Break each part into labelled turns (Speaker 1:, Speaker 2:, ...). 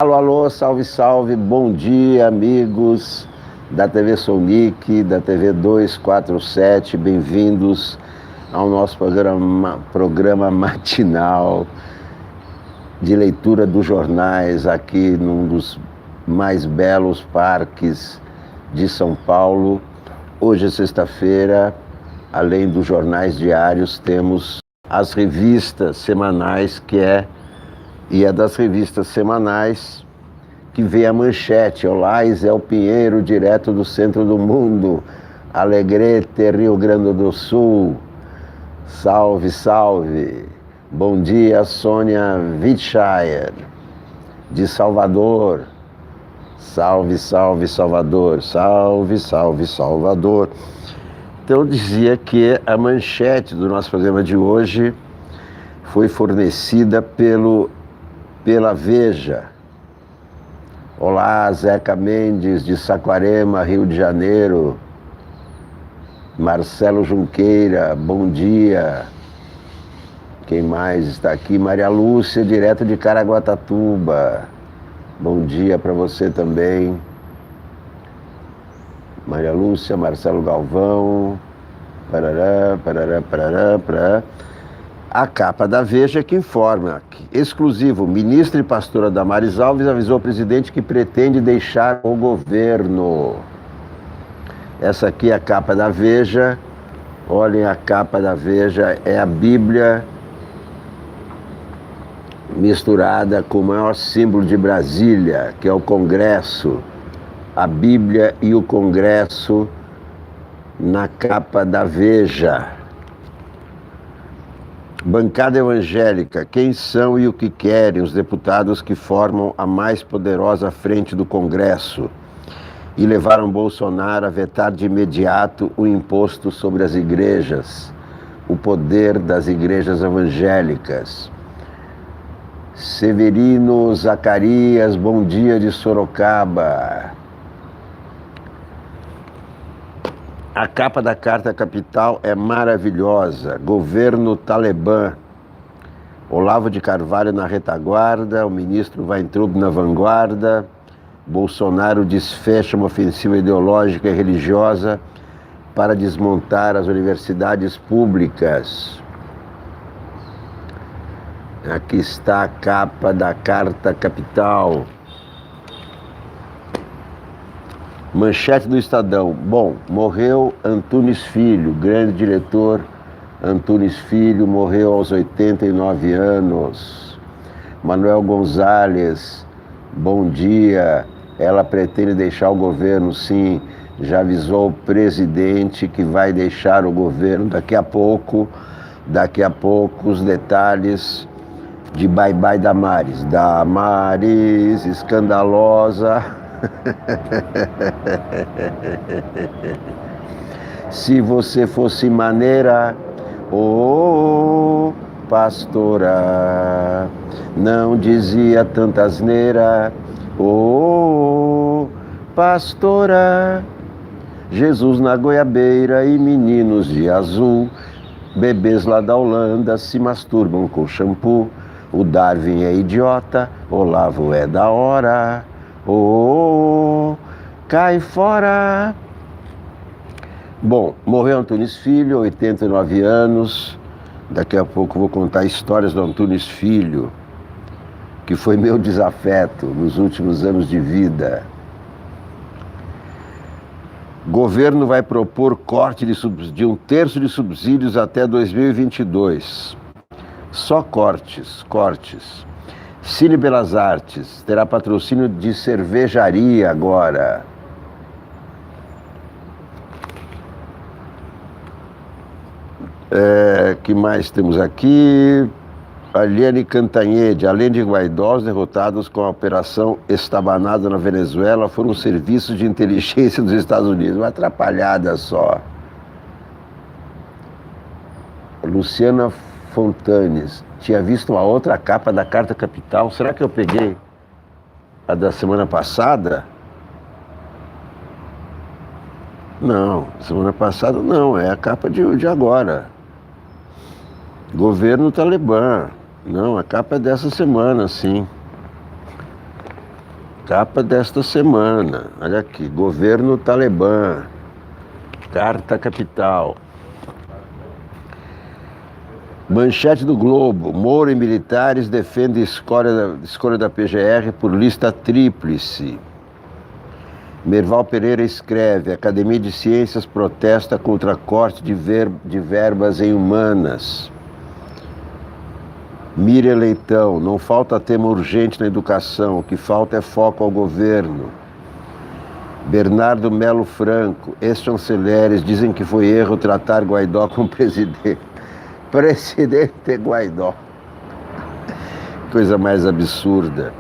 Speaker 1: Alô, alô, salve, salve, bom dia, amigos da TV Sonic, da TV 247, bem-vindos ao nosso programa matinal de leitura dos jornais aqui num dos mais belos parques de São Paulo. Hoje é sexta-feira, além dos jornais diários, temos as revistas semanais, e é das revistas semanais que vem a manchete: Olá, Isel Pinheiro, direto do centro do mundo, Alegrete, Rio Grande do Sul. Salve, salve. Bom dia, Sônia Wittshire, de Salvador. Salve, salve, Salvador. Salve, salve, Salvador. Então, eu dizia que a manchete do nosso programa de hoje foi fornecida pela Veja. Olá, Zeca Mendes, de Saquarema, Rio de Janeiro. Marcelo Junqueira, bom dia. Quem mais está aqui? Maria Lúcia, direto de Caraguatatuba. Bom dia para você também. Maria Lúcia, Marcelo Galvão. Parará, parará, parará, parará. A capa da Veja que informa, exclusivo, ministra e pastora Damares Alves avisou ao presidente que pretende deixar o governo. Essa aqui é a capa da Veja. Olhem, a capa da Veja é a Bíblia misturada com o maior símbolo de Brasília, que é o Congresso. A Bíblia e o Congresso na capa da Veja. Bancada evangélica, quem são e o que querem os deputados que formam a mais poderosa frente do Congresso e levaram Bolsonaro a vetar de imediato o imposto sobre as igrejas, o poder das igrejas evangélicas? Severino Zacarias, bom dia, de Sorocaba. A capa da Carta Capital é maravilhosa. Governo Talibã. Olavo de Carvalho na retaguarda, o ministro Weintraub na vanguarda. Bolsonaro desfecha uma ofensiva ideológica e religiosa para desmontar as universidades públicas. Aqui está a capa da Carta Capital. Manchete do Estadão. Bom, morreu Antunes Filho, grande diretor Antunes Filho, morreu aos 89 anos. Manuel Gonzalez, bom dia. Ela pretende deixar o governo, sim. Já avisou o presidente que vai deixar o governo daqui a pouco os detalhes de Bye Bye Damares. Damares, escandalosa. Se você fosse maneira, oh, pastora, não dizia tanta asneira, oh, pastora. Jesus na goiabeira e meninos de azul, bebês lá da Holanda se masturbam com shampoo. O Darwin é idiota, Olavo é da hora. Oh, cai fora. Bom, morreu Antunes Filho, 89 anos. Daqui a pouco vou contar histórias do Antunes Filho, que foi meu desafeto nos últimos anos de vida. Governo vai propor corte de 1/3 de subsídios até 2022. Só cortes. Cine Belas Artes terá patrocínio de cervejaria agora. Que mais temos aqui? Aliane Cantanhede, além de Guaidó, os derrotados com a Operação Estabanada na Venezuela foram serviços de inteligência dos Estados Unidos. Uma atrapalhada só. Luciana Fontanes, tinha visto uma outra capa da Carta Capital. Será que eu peguei a da semana passada? Não, semana passada não, é a capa de agora. Governo Talibã. Não, a capa é dessa semana, sim. Capa desta semana, olha aqui, governo Talibã, Carta Capital. Manchete do Globo, Moro e militares defendem escolha da PGR por lista tríplice. Merval Pereira escreve, Academia de Ciências protesta contra corte de verbas em humanas. Miriam Leitão, não falta tema urgente na educação, o que falta é foco ao governo. Bernardo Melo Franco, ex-chanceleres dizem que foi erro tratar Guaidó como presidente. Presidente Guaidó. Coisa mais absurda.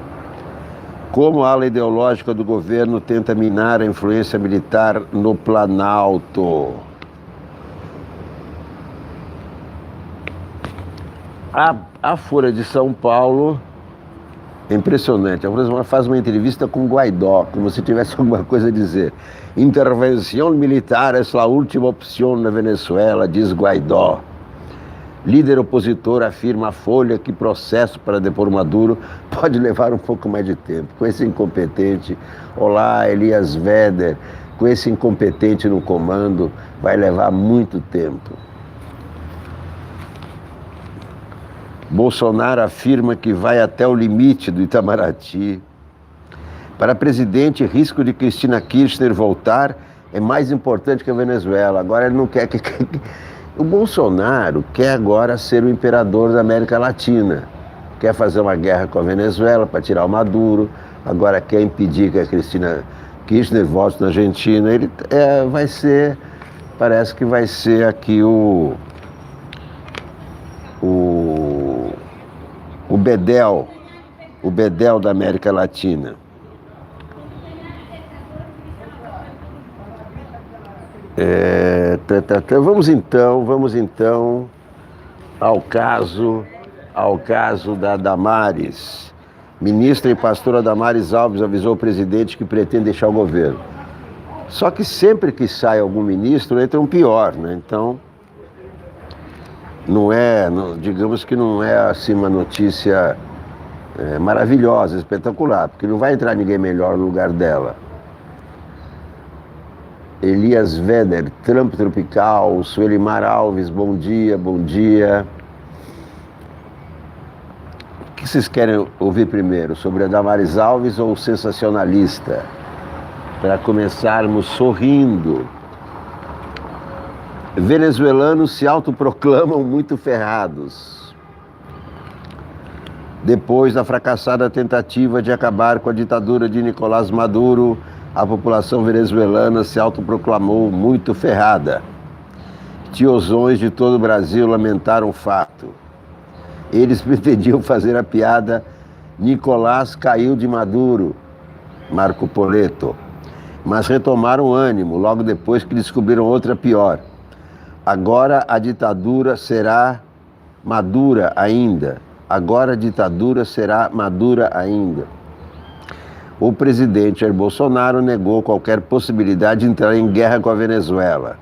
Speaker 1: Como a ala ideológica do governo tenta minar a influência militar no Planalto. A Folha de São Paulo é impressionante. A Folha faz uma entrevista com Guaidó, como se tivesse alguma coisa a dizer. Intervenção militar é a última opção na Venezuela, diz Guaidó. Líder opositor afirma à Folha que processo para depor Maduro pode levar um pouco mais de tempo. Com esse incompetente, olá, Elias Vedder, com esse incompetente no comando, vai levar muito tempo. Bolsonaro afirma que vai até o limite do Itamaraty. Para presidente, risco de Cristina Kirchner voltar é mais importante que a Venezuela. Agora ele não quer que... O Bolsonaro quer agora ser o imperador da América Latina. Quer fazer uma guerra com a Venezuela para tirar o Maduro. Agora quer impedir que a Cristina Kirchner volte na Argentina. Ele vai ser... Parece que vai ser aqui o Bedel da América Latina. Vamos então ao caso da Damares. Ministra e pastora Damares Alves avisou o presidente que pretende deixar o governo. Só que sempre que sai algum ministro, entra um pior, né? Então, digamos que não é assim uma notícia maravilhosa, espetacular, porque não vai entrar ninguém melhor no lugar dela. Elias Vedder, Trump Tropical, Suelimar Alves, bom dia, bom dia. O que vocês querem ouvir primeiro? Sobre a Damares Alves ou o sensacionalista? Para começarmos sorrindo. Venezuelanos se autoproclamam muito ferrados. Depois da fracassada tentativa de acabar com a ditadura de Nicolás Maduro, a população venezuelana se autoproclamou muito ferrada. Tiozões de todo o Brasil lamentaram o fato. Eles pretendiam fazer a piada Nicolás caiu de Maduro, Marco Poleto, mas retomaram o ânimo logo depois que descobriram outra pior. Agora a ditadura será madura ainda. Agora a ditadura será madura ainda. O presidente Jair Bolsonaro negou qualquer possibilidade de entrar em guerra com a Venezuela.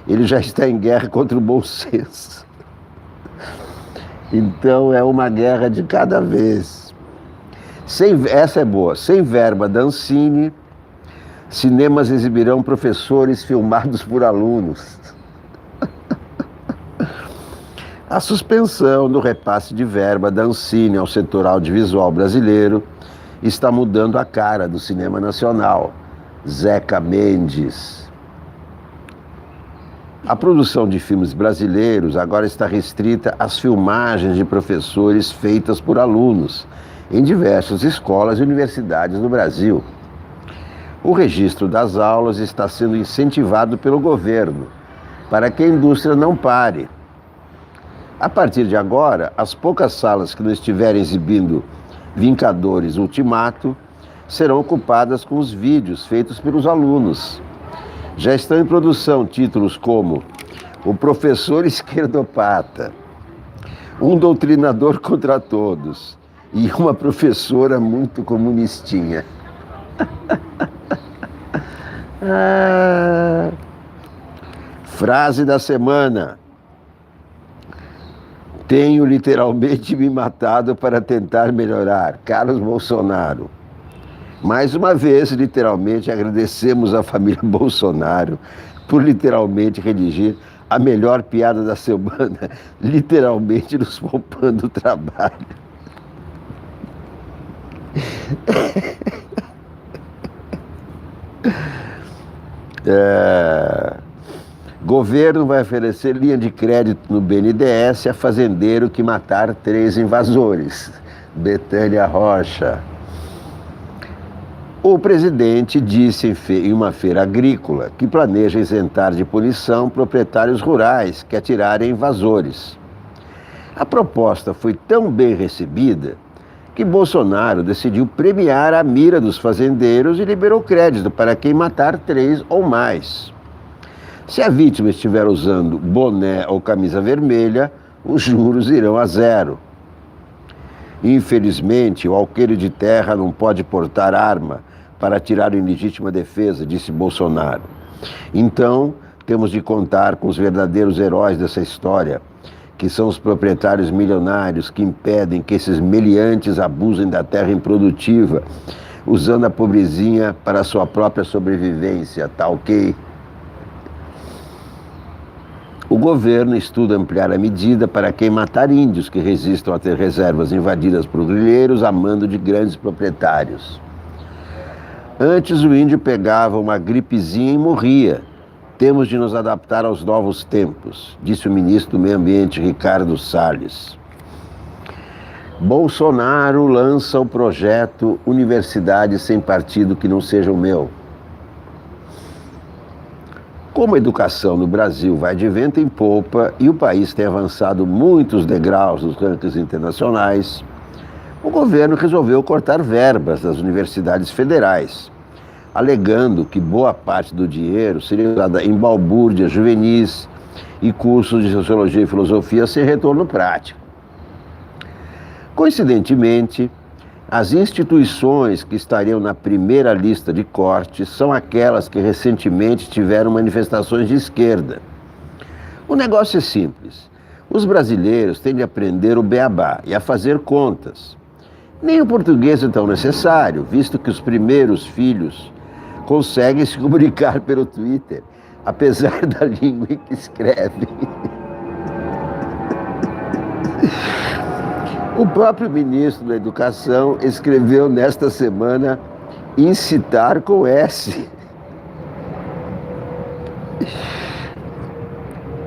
Speaker 1: Ele já está em guerra contra o bom senso. Então é uma guerra de cada vez. Essa é boa. Sem verba da Ancine, cinemas exibirão professores filmados por alunos. A suspensão do repasse de verba da Ancine ao setor audiovisual brasileiro está mudando a cara do cinema nacional. Zeca Mendes. A produção de filmes brasileiros agora está restrita às filmagens de professores feitas por alunos em diversas escolas e universidades no Brasil. O registro das aulas está sendo incentivado pelo governo para que a indústria não pare. A partir de agora, as poucas salas que não estiverem exibindo Vingadores Ultimato serão ocupadas com os vídeos feitos pelos alunos. Já estão em produção títulos como O Professor Esquerdopata, Um Doutrinador contra Todos e Uma Professora Muito Comunistinha. Frase da semana. Tenho literalmente me matado para tentar melhorar. Carlos Bolsonaro. Mais uma vez, literalmente, agradecemos à família Bolsonaro por literalmente redigir a melhor piada da semana, literalmente nos poupando o trabalho. Governo vai oferecer linha de crédito no BNDES a fazendeiro que matar 3 invasores. Betânia Rocha. O presidente disse em uma feira agrícola que planeja isentar de punição proprietários rurais que atirarem invasores. A proposta foi tão bem recebida que Bolsonaro decidiu premiar a mira dos fazendeiros e liberou crédito para quem matar 3 ou mais. Se a vítima estiver usando boné ou camisa vermelha, os juros irão a 0. Infelizmente, o alqueire de terra não pode portar arma para atirar em legítima defesa, disse Bolsonaro. Então, temos de contar com os verdadeiros heróis dessa história, que são os proprietários milionários que impedem que esses meliantes abusem da terra improdutiva, usando a pobrezinha para a sua própria sobrevivência, tá ok? O governo estuda ampliar a medida para quem matar índios que resistam a ter reservas invadidas por grileiros a mando de grandes proprietários. Antes o índio pegava uma gripezinha e morria. Temos de nos adaptar aos novos tempos, disse o ministro do Meio Ambiente, Ricardo Salles. Bolsonaro lança o projeto Universidade Sem Partido que Não Seja o Meu. Como a educação no Brasil vai de vento em popa e o país tem avançado muitos degraus nos rankings internacionais, o governo resolveu cortar verbas das universidades federais, alegando que boa parte do dinheiro seria usada em balbúrdias juvenis e cursos de sociologia e filosofia sem retorno prático. Coincidentemente, as instituições que estariam na primeira lista de cortes são aquelas que recentemente tiveram manifestações de esquerda. O negócio é simples. Os brasileiros têm de aprender o beabá e a fazer contas. Nem o português é tão necessário, visto que os primeiros filhos conseguem se comunicar pelo Twitter, apesar da língua em que escrevem. O próprio ministro da Educação escreveu nesta semana incitar com S.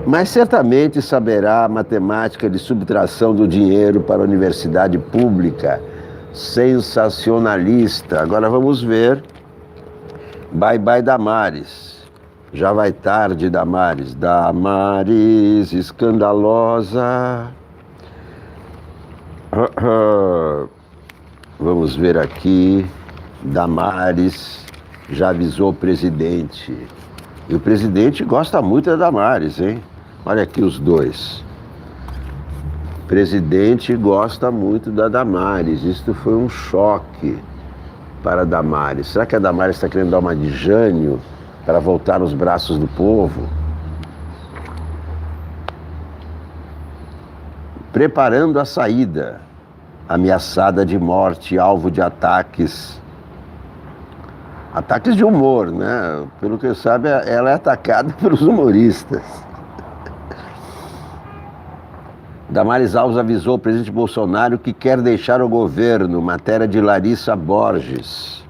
Speaker 1: Mas certamente saberá a matemática de subtração do dinheiro para a universidade pública. Sensacionalista. Agora vamos ver. Bye bye Damares. Já vai tarde, Damares. Damares, escandalosa. Vamos ver aqui. Damares já avisou o presidente. E o presidente gosta muito da Damares, hein? Olha aqui os dois. O presidente gosta muito da Damares. Isto foi um choque para a Damares. Será que a Damares está querendo dar uma de Jânio para voltar nos braços do povo? Preparando a saída, ameaçada de morte, alvo de ataques de humor, né? Pelo que eu sabe, ela é atacada pelos humoristas. Damares Alves avisou o presidente Bolsonaro que quer deixar o governo, matéria de Larissa Borges.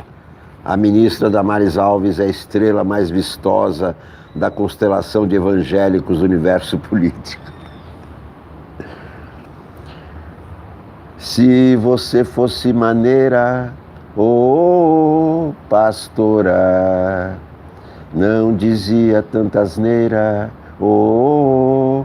Speaker 1: A ministra Damares Alves é a estrela mais vistosa da constelação de evangélicos do universo político. Se você fosse maneira, ô pastora, não dizia tanta asneira, ô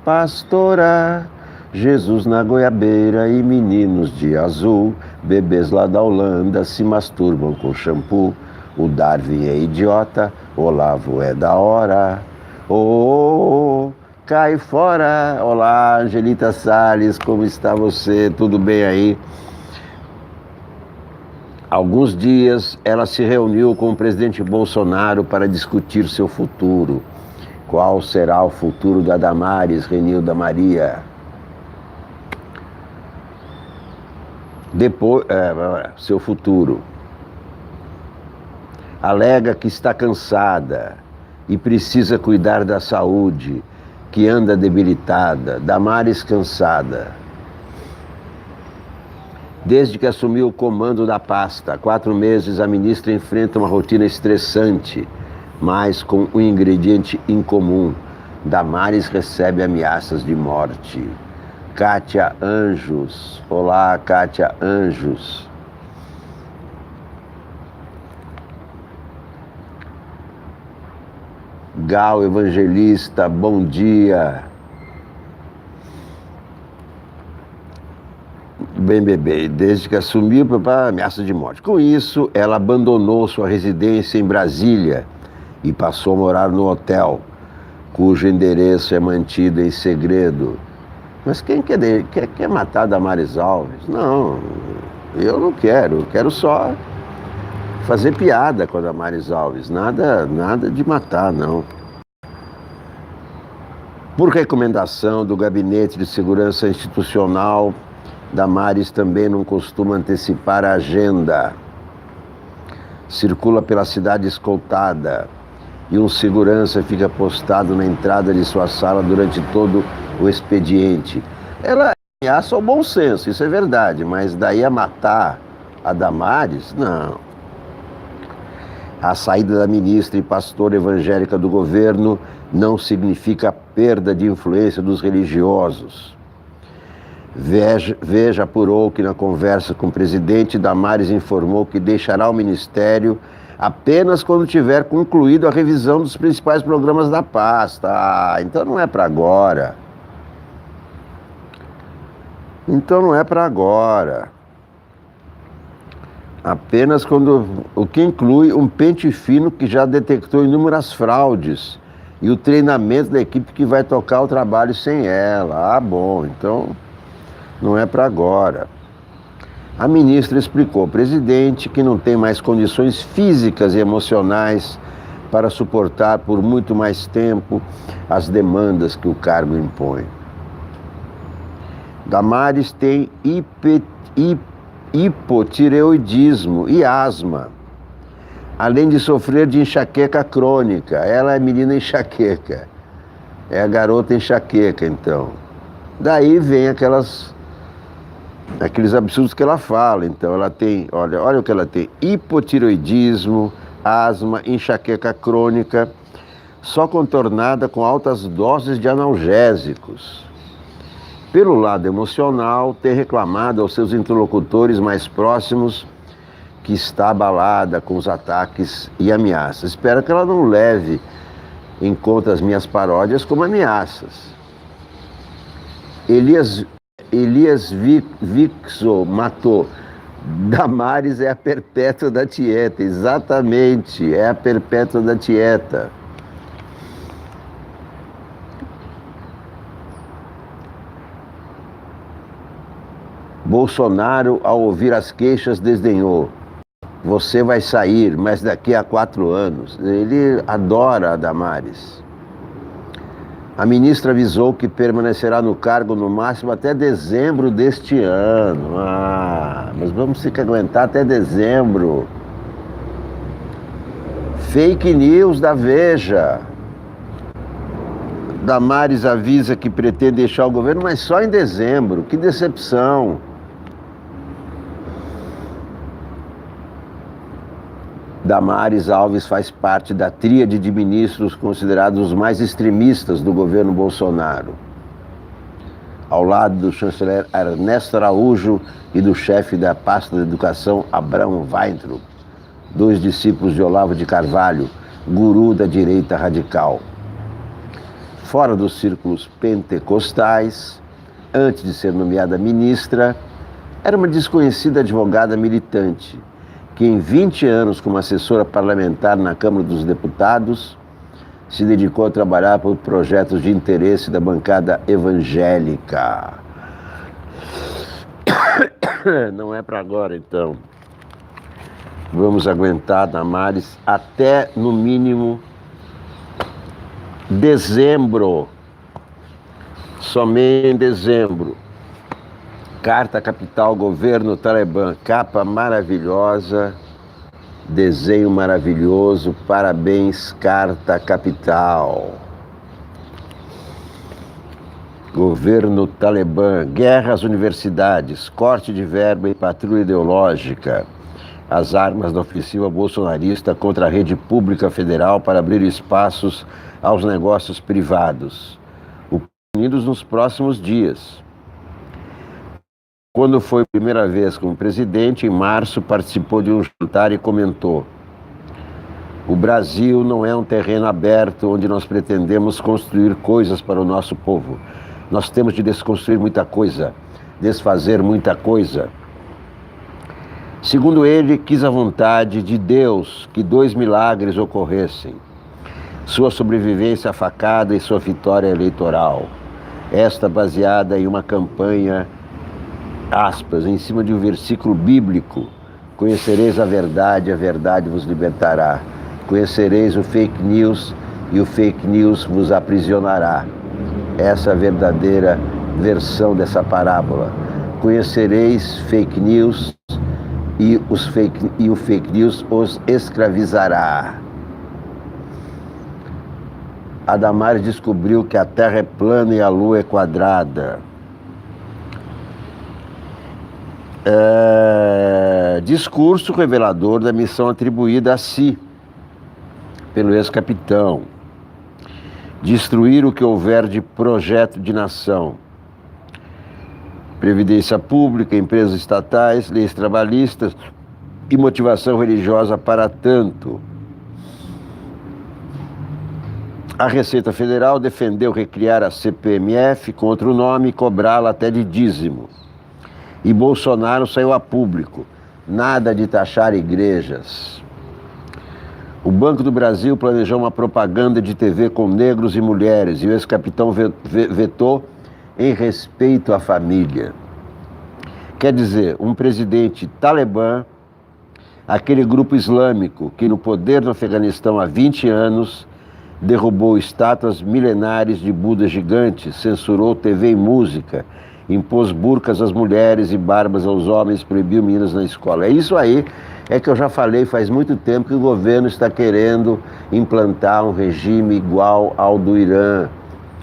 Speaker 1: pastora, Jesus na goiabeira e meninos de azul, bebês lá da Holanda se masturbam com shampoo, o Darwin é idiota, Olavo é da hora, ô cai fora. Olá, Angelita Salles, como está você? Tudo bem aí? Há alguns dias ela se reuniu com o presidente Bolsonaro para discutir seu futuro. Qual será o futuro da Damares, Renilda Maria? Depois, seu futuro. Alega que está cansada e precisa cuidar da saúde, que anda debilitada. Damares cansada. Desde que assumiu o comando da pasta, há 4 meses, a ministra enfrenta uma rotina estressante, mas com um ingrediente incomum. Damares recebe ameaças de morte. Kátia Anjos. Olá, Kátia Anjos. Gal Evangelista, bom dia. Bem, bebê, desde que assumiu, ameaça de morte. Com isso, ela abandonou sua residência em Brasília e passou a morar no hotel, cujo endereço é mantido em segredo. Mas quem quer matar Damares Alves? Não, eu não quero. Eu quero só fazer piada com a Damares Alves. Nada de matar, não. Por recomendação do Gabinete de Segurança Institucional, Damares também não costuma antecipar a agenda. Circula pela cidade escoltada e um segurança fica postado na entrada de sua sala durante todo o expediente. Ela ameaça ao bom senso, isso é verdade, mas daí a matar a Damares, não. A saída da ministra e pastora evangélica do governo não significa perda de influência dos religiosos. Veja apurou que na conversa com o presidente, Damares informou que deixará o ministério apenas quando tiver concluído a revisão dos principais programas da pasta. Então não é para agora. Apenas quando, o que inclui um pente fino que já detectou inúmeras fraudes e o treinamento da equipe que vai tocar o trabalho sem ela. Bom, então não é para agora. A ministra explicou ao presidente que não tem mais condições físicas e emocionais para suportar por muito mais tempo as demandas que o cargo impõe. Damares tem hipotireoidismo e asma, além de sofrer de enxaqueca crônica. Ela é menina enxaqueca, é a garota enxaqueca, então. Daí vem aqueles absurdos que ela fala. Então ela tem, olha o que ela tem: hipotireoidismo, asma, enxaqueca crônica, só contornada com altas doses de analgésicos. Pelo lado emocional, tem reclamado aos seus interlocutores mais próximos que está abalada com os ataques e ameaças. Espero que ela não leve em conta as minhas paródias como ameaças. Elias Vixo matou. Damares é a perpétua da Tieta. Exatamente, é a perpétua da Tieta. Bolsonaro, ao ouvir as queixas, desdenhou. Você vai sair, mas daqui a 4 anos. Ele adora a Damares. A ministra avisou que permanecerá no cargo no máximo até dezembro deste ano. Mas vamos ter que aguentar até dezembro. Fake news da Veja. Damares avisa que pretende deixar o governo, mas só em dezembro. Que decepção. Damares Alves faz parte da tríade de ministros considerados os mais extremistas do governo Bolsonaro, ao lado do chanceler Ernesto Araújo e do chefe da pasta da educação, Abraham Weintraub, 2 discípulos de Olavo de Carvalho, guru da direita radical. Fora dos círculos pentecostais, antes de ser nomeada ministra, era uma desconhecida advogada militante, que em 20 anos como assessora parlamentar na Câmara dos Deputados, se dedicou a trabalhar por projetos de interesse da bancada evangélica. Não é para agora, então. Vamos aguentar Damares até, no mínimo, dezembro. Somente em dezembro. Carta Capital, Governo Talibã, capa maravilhosa, Desenho maravilhoso, parabéns, Carta Capital. Governo Talibã, guerra às universidades, corte de verba e patrulha ideológica. As armas da ofensiva bolsonarista contra a rede pública federal para abrir espaços aos negócios privados. Unidos nos próximos dias. Quando foi a primeira vez como presidente, em março, participou de um jantar e comentou: o Brasil não é um terreno aberto onde nós pretendemos construir coisas para o nosso povo. Nós temos de desconstruir muita coisa, desfazer muita coisa. Segundo ele, quis a vontade de Deus que 2 milagres ocorressem: sua sobrevivência à facada e sua vitória eleitoral. Esta baseada em uma campanha, aspas, em cima de um versículo bíblico: conhecereis a verdade vos libertará. Conhecereis o fake news e o fake news vos aprisionará. Essa é a verdadeira versão dessa parábola. Conhecereis fake news e o fake news os escravizará. Adamares descobriu que a Terra é plana e a Lua é quadrada. Discurso revelador da missão atribuída a si pelo ex-capitão: destruir o que houver de projeto de nação. Previdência pública, empresas estatais, leis trabalhistas e motivação religiosa para tanto. A Receita Federal defendeu recriar a CPMF com outro nome e cobrá-la até de dízimo. E Bolsonaro saiu a público: nada de taxar igrejas. O Banco do Brasil planejou uma propaganda de TV com negros e mulheres e o ex-capitão vetou em respeito à família. Quer dizer, um presidente talibã, aquele grupo islâmico que no poder no Afeganistão há 20 anos derrubou estátuas milenares de Buda gigantes, censurou TV e música, impôs burcas às mulheres e barbas aos homens, proibiu meninas na escola. É isso aí que eu já falei faz muito tempo, que o governo está querendo implantar um regime igual ao do Irã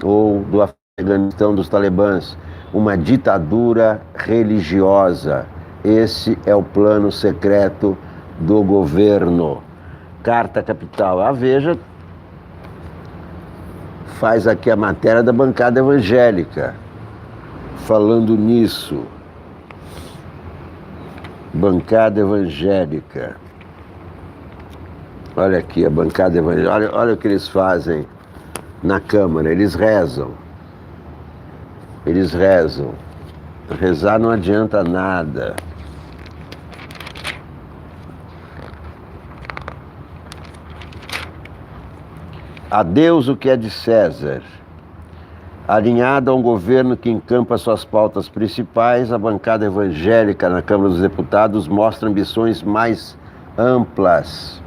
Speaker 1: ou do Afeganistão dos talibãs, uma ditadura religiosa. Esse é o plano secreto do governo. Carta Capital. A Veja faz aqui a matéria da bancada evangélica falando nisso. Bancada evangélica. Olha aqui a bancada evangélica. Olha o que eles fazem na Câmara. Eles rezam. Eles rezam. Rezar não adianta nada. A Deus o que é de César. Alinhada a um governo que encampa suas pautas principais, a bancada evangélica na Câmara dos Deputados mostra ambições mais amplas,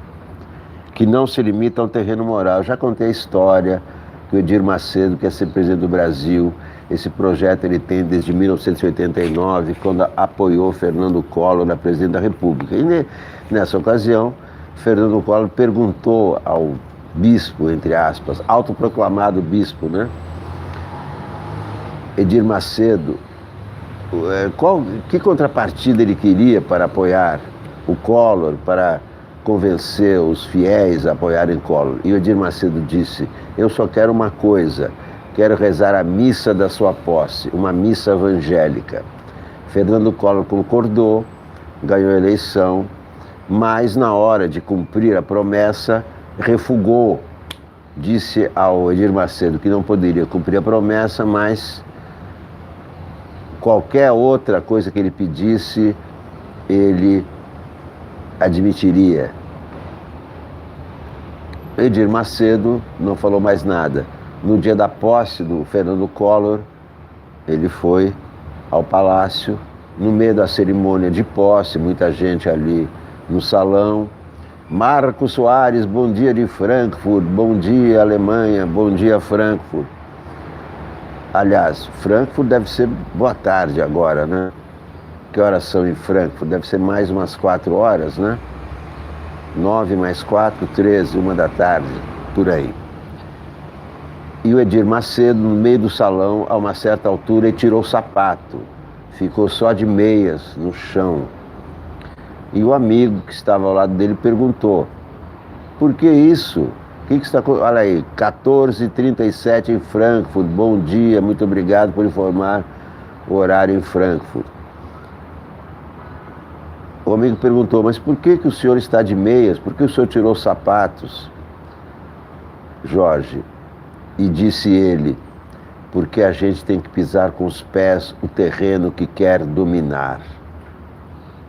Speaker 1: que não se limitam ao terreno moral. Eu já contei a história que o Edir Macedo quer ser presidente do Brasil. Esse projeto ele tem desde 1989, quando apoiou Fernando Collor na presidente da República. E nessa ocasião, Fernando Collor perguntou ao bispo, entre aspas, autoproclamado bispo, né? Edir Macedo, que contrapartida ele queria para apoiar o Collor, para convencer os fiéis a apoiarem Collor. E o Edir Macedo disse: eu só quero uma coisa, quero rezar a missa da sua posse, uma missa evangélica. Fernando Collor concordou, ganhou a eleição, mas na hora de cumprir a promessa, refugou. Disse ao Edir Macedo que não poderia cumprir a promessa, mas qualquer outra coisa que ele pedisse, ele admitiria. Edir Macedo não falou mais nada. No dia da posse do Fernando Collor, ele foi ao palácio, no meio da cerimônia de posse, muita gente ali no salão. Marco Soares, bom dia de Frankfurt, bom dia Alemanha, bom dia Frankfurt. Aliás, Frankfurt deve ser boa tarde agora, né? Que horas são em Frankfurt? Deve ser mais umas 4 horas, né? 9 mais 4, 13, 1 da tarde, por aí. E o Edir Macedo, no meio do salão, a uma certa altura, ele tirou o sapato. Ficou só de meias no chão. E o amigo que estava ao lado dele perguntou: por que isso? O que está... Olha aí, 14h37 em Frankfurt. Bom dia, muito obrigado por informar o horário em Frankfurt. O amigo perguntou: mas por que o senhor está de meias? Por que o senhor tirou os sapatos, Jorge? E disse ele: porque a gente tem que pisar com os pés o terreno que quer dominar.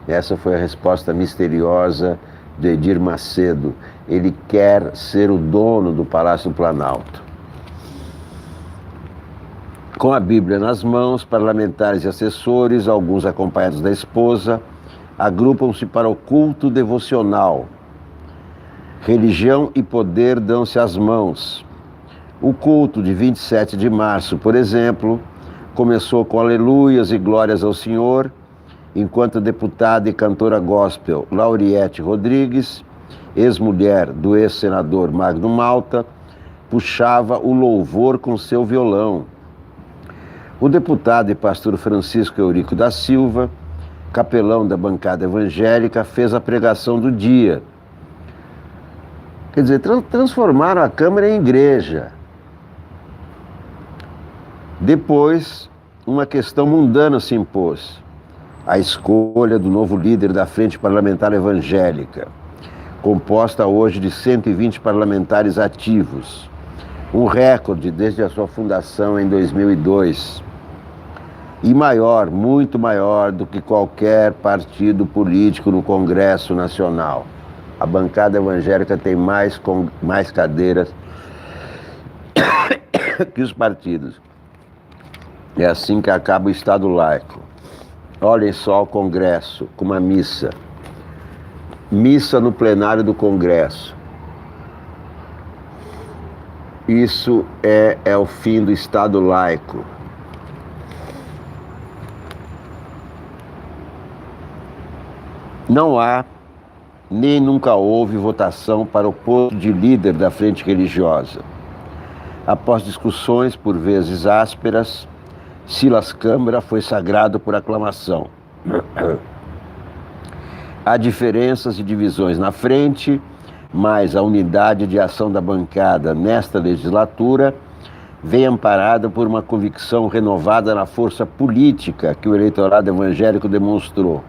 Speaker 1: Essa foi a resposta misteriosa de Edir Macedo. Ele quer ser o dono do Palácio do Planalto. Com a Bíblia nas mãos, parlamentares e assessores, alguns acompanhados da esposa, agrupam-se para o culto devocional. Religião e poder dão-se as mãos. O culto de 27 de março, por exemplo, começou com aleluias e glórias ao Senhor, enquanto a deputada e cantora gospel Lauriette Rodrigues, ex-mulher do ex-senador Magno Malta, puxava o louvor com seu violão. O deputado e pastor Francisco Eurico da Silva, capelão da bancada evangélica, fez a pregação do dia. Quer dizer, transformaram a Câmara em igreja. Depois, uma questão mundana se impôs: a escolha do novo líder da Frente Parlamentar Evangélica, composta hoje de 120 parlamentares ativos, um recorde desde a sua fundação em 2002, e maior, muito maior do que qualquer partido político no Congresso Nacional. A bancada evangélica tem mais cadeiras que os partidos. É assim que acaba o Estado laico. Olhem só o Congresso, com uma missa. Missa no plenário do Congresso. Isso é o fim do Estado laico. Não há, nem nunca houve votação para o posto de líder da frente religiosa. Após discussões, por vezes ásperas, Silas Câmara foi sagrado por aclamação. Há diferenças e divisões na frente, mas a unidade de ação da bancada nesta legislatura vem amparada por uma convicção renovada na força política que o eleitorado evangélico demonstrou.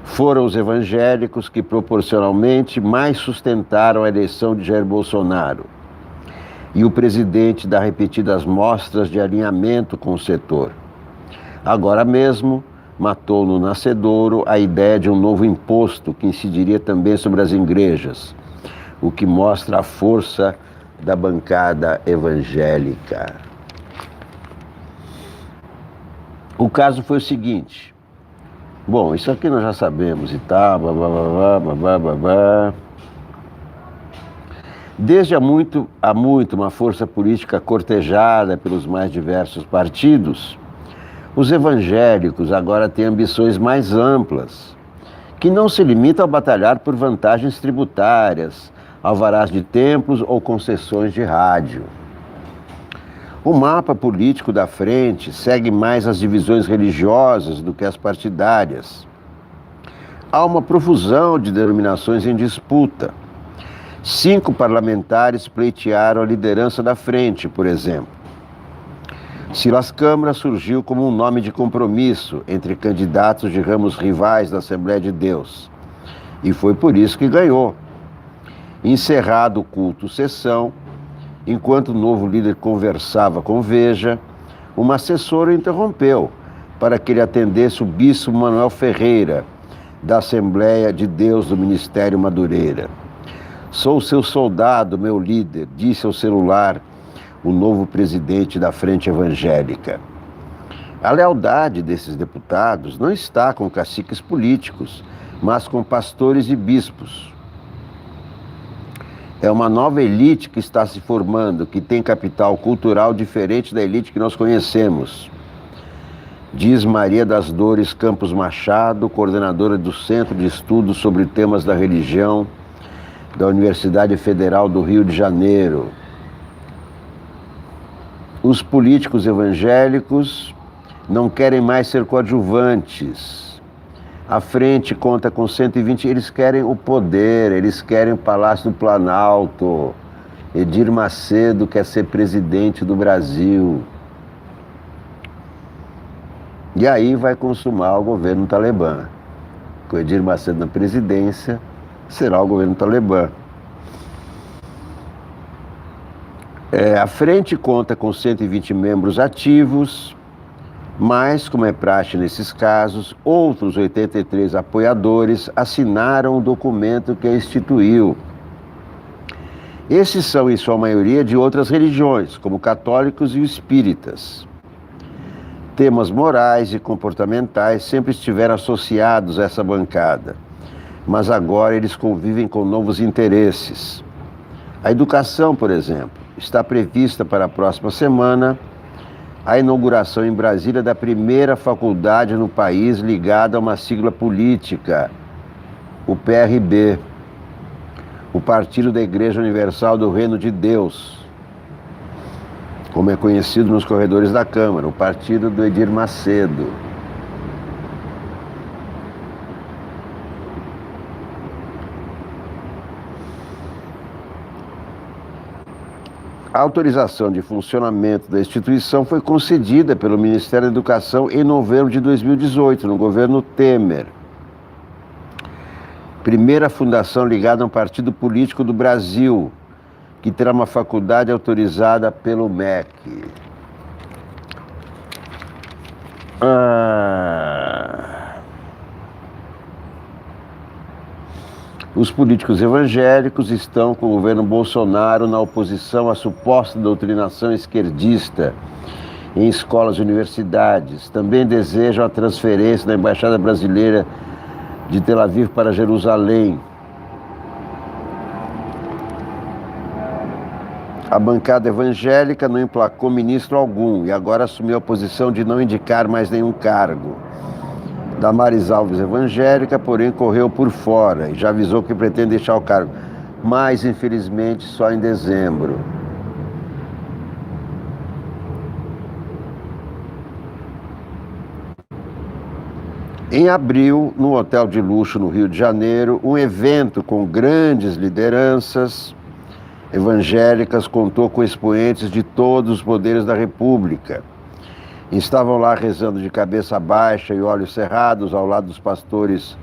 Speaker 1: Foram os evangélicos que proporcionalmente mais sustentaram a eleição de Jair Bolsonaro. E o presidente dá repetidas mostras de alinhamento com o setor. Agora mesmo, matou no nascedouro a ideia de um novo imposto que incidiria também sobre as igrejas, o que mostra a força da bancada evangélica. O caso foi o seguinte. Bom, isso aqui nós já sabemos e tal, blá. Desde há muito uma força política cortejada pelos mais diversos partidos, os evangélicos agora têm ambições mais amplas, que não se limitam a batalhar por vantagens tributárias, alvarás de templos ou concessões de rádio. O mapa político da frente segue mais as divisões religiosas do que as partidárias. Há uma profusão de denominações em disputa. 5 parlamentares pleitearam a liderança da frente, por exemplo. Silas Câmara surgiu como um nome de compromisso entre candidatos de ramos rivais da Assembleia de Deus. E foi por isso que ganhou. Encerrado o culto sessão, enquanto o novo líder conversava com Veja, uma assessora o interrompeu para que ele atendesse o bispo Manuel Ferreira, da Assembleia de Deus do Ministério Madureira. Sou seu soldado, meu líder, disse ao celular o novo presidente da Frente Evangélica. A lealdade desses deputados não está com caciques políticos, mas com pastores e bispos. É uma nova elite que está se formando, que tem capital cultural diferente da elite que nós conhecemos. diz Maria das Dores Campos Machado, coordenadora do Centro de Estudos sobre Temas da Religião da Universidade Federal do Rio de Janeiro. Os políticos evangélicos não querem mais ser coadjuvantes. A frente conta com 120, eles querem o poder, eles querem o Palácio do Planalto. Edir Macedo quer ser presidente do Brasil. E aí vai consumar o governo Talibã. Com Edir Macedo na presidência, será o governo Talibã. A frente conta com 120 membros ativos, mas, como é praxe nesses casos, outros 83 apoiadores assinaram o documento que a instituiu. Esses são, em sua maioria, de outras religiões, como católicos e espíritas. Temas morais e comportamentais sempre estiveram associados a essa bancada, mas agora eles convivem com novos interesses. A educação, por exemplo, está prevista para a próxima semana a inauguração em Brasília da primeira faculdade no país ligada a uma sigla política, o PRB, o Partido da Igreja Universal do Reino de Deus, como é conhecido nos corredores da Câmara, o partido do Edir Macedo. A autorização de funcionamento da instituição foi concedida pelo Ministério da Educação em novembro de 2018, no governo Temer. Primeira fundação ligada a um partido político do Brasil, que terá uma faculdade autorizada pelo MEC. Os políticos evangélicos estão com o governo Bolsonaro na oposição à suposta doutrinação esquerdista em escolas e universidades. Também desejam a transferência da Embaixada Brasileira de Tel Aviv para Jerusalém. A bancada evangélica não emplacou ministro algum e agora assumiu a posição de não indicar mais nenhum cargo. Damares Alves, evangélica, porém correu por fora e já avisou que pretende deixar o cargo, mas infelizmente só em dezembro. Em abril, no hotel de luxo no Rio de Janeiro, um evento com grandes lideranças evangélicas contou com expoentes de todos os poderes da República. Estavam lá rezando de cabeça baixa e olhos cerrados, ao lado dos pastores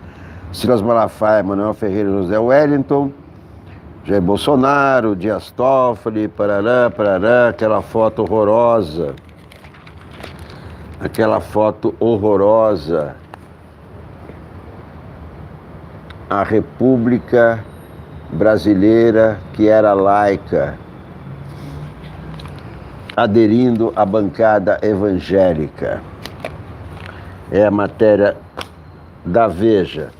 Speaker 1: Silas Malafaia, Manuel Ferreira e José Wellington, Jair Bolsonaro, Dias Toffoli, parará, parará, aquela foto horrorosa. A República Brasileira, que era laica, aderindo à bancada evangélica. É a matéria da Veja.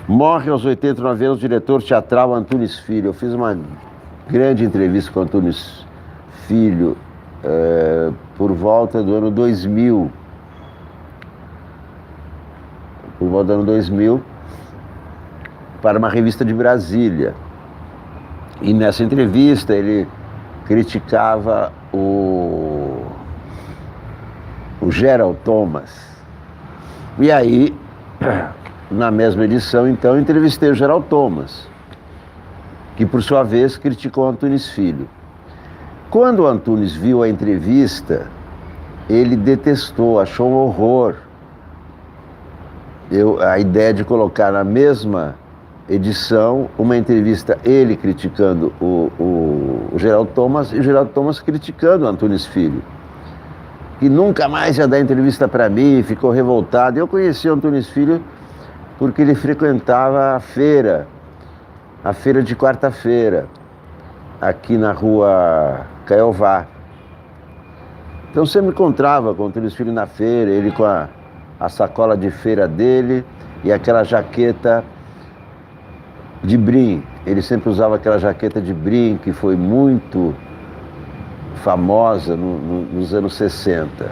Speaker 1: Morre aos 89 anos o diretor teatral Antunes Filho. Eu fiz uma grande entrevista com Antunes Filho por volta do ano 2000. Para uma revista de Brasília. E nessa entrevista ele criticava o Gerald Thomas. E aí, na mesma edição, então, entrevistei o Gerald Thomas, que por sua vez criticou Antunes Filho. Quando o Antunes viu a entrevista, ele detestou, achou um horror. A ideia de colocar na mesma edição uma entrevista, ele criticando o Gerald Thomas e o Gerald Thomas criticando o Antunes Filho, que nunca mais ia dar entrevista para mim, ficou revoltado. Eu conheci o Antunes Filho porque ele frequentava a feira de quarta-feira, aqui na rua Caiová. Então sempre encontrava com o Antunes Filho na feira, ele com a sacola de feira dele e aquela jaqueta de brim. Ele sempre usava aquela jaqueta de brim que foi muito famosa nos anos 60.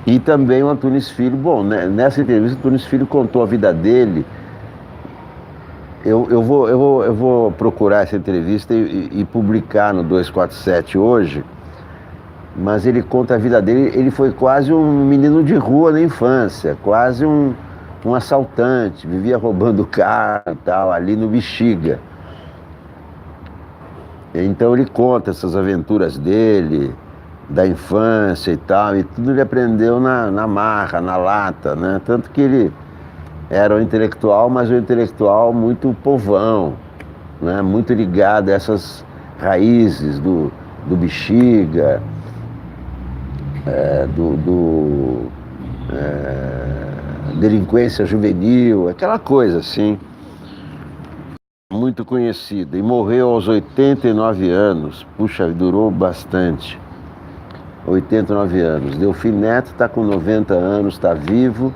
Speaker 1: E também o Antunes Filho, bom, né, nessa entrevista o Antunes Filho contou a vida dele. Eu vou procurar essa entrevista e publicar no 247 hoje, mas ele conta a vida dele. Ele foi quase um menino de rua na infância, quase um assaltante, vivia roubando carro e tal, ali no Bexiga. Então ele conta essas aventuras dele, da infância e tal, e tudo ele aprendeu na marra, na lata, né? Tanto que ele era um intelectual, mas um intelectual muito povão, né? Muito ligado a essas raízes do Bexiga, delinquência juvenil, aquela coisa assim, muito conhecido. E morreu aos 89 anos, puxa, durou bastante. 89 anos. Delfim Neto está com 90 anos, está vivo.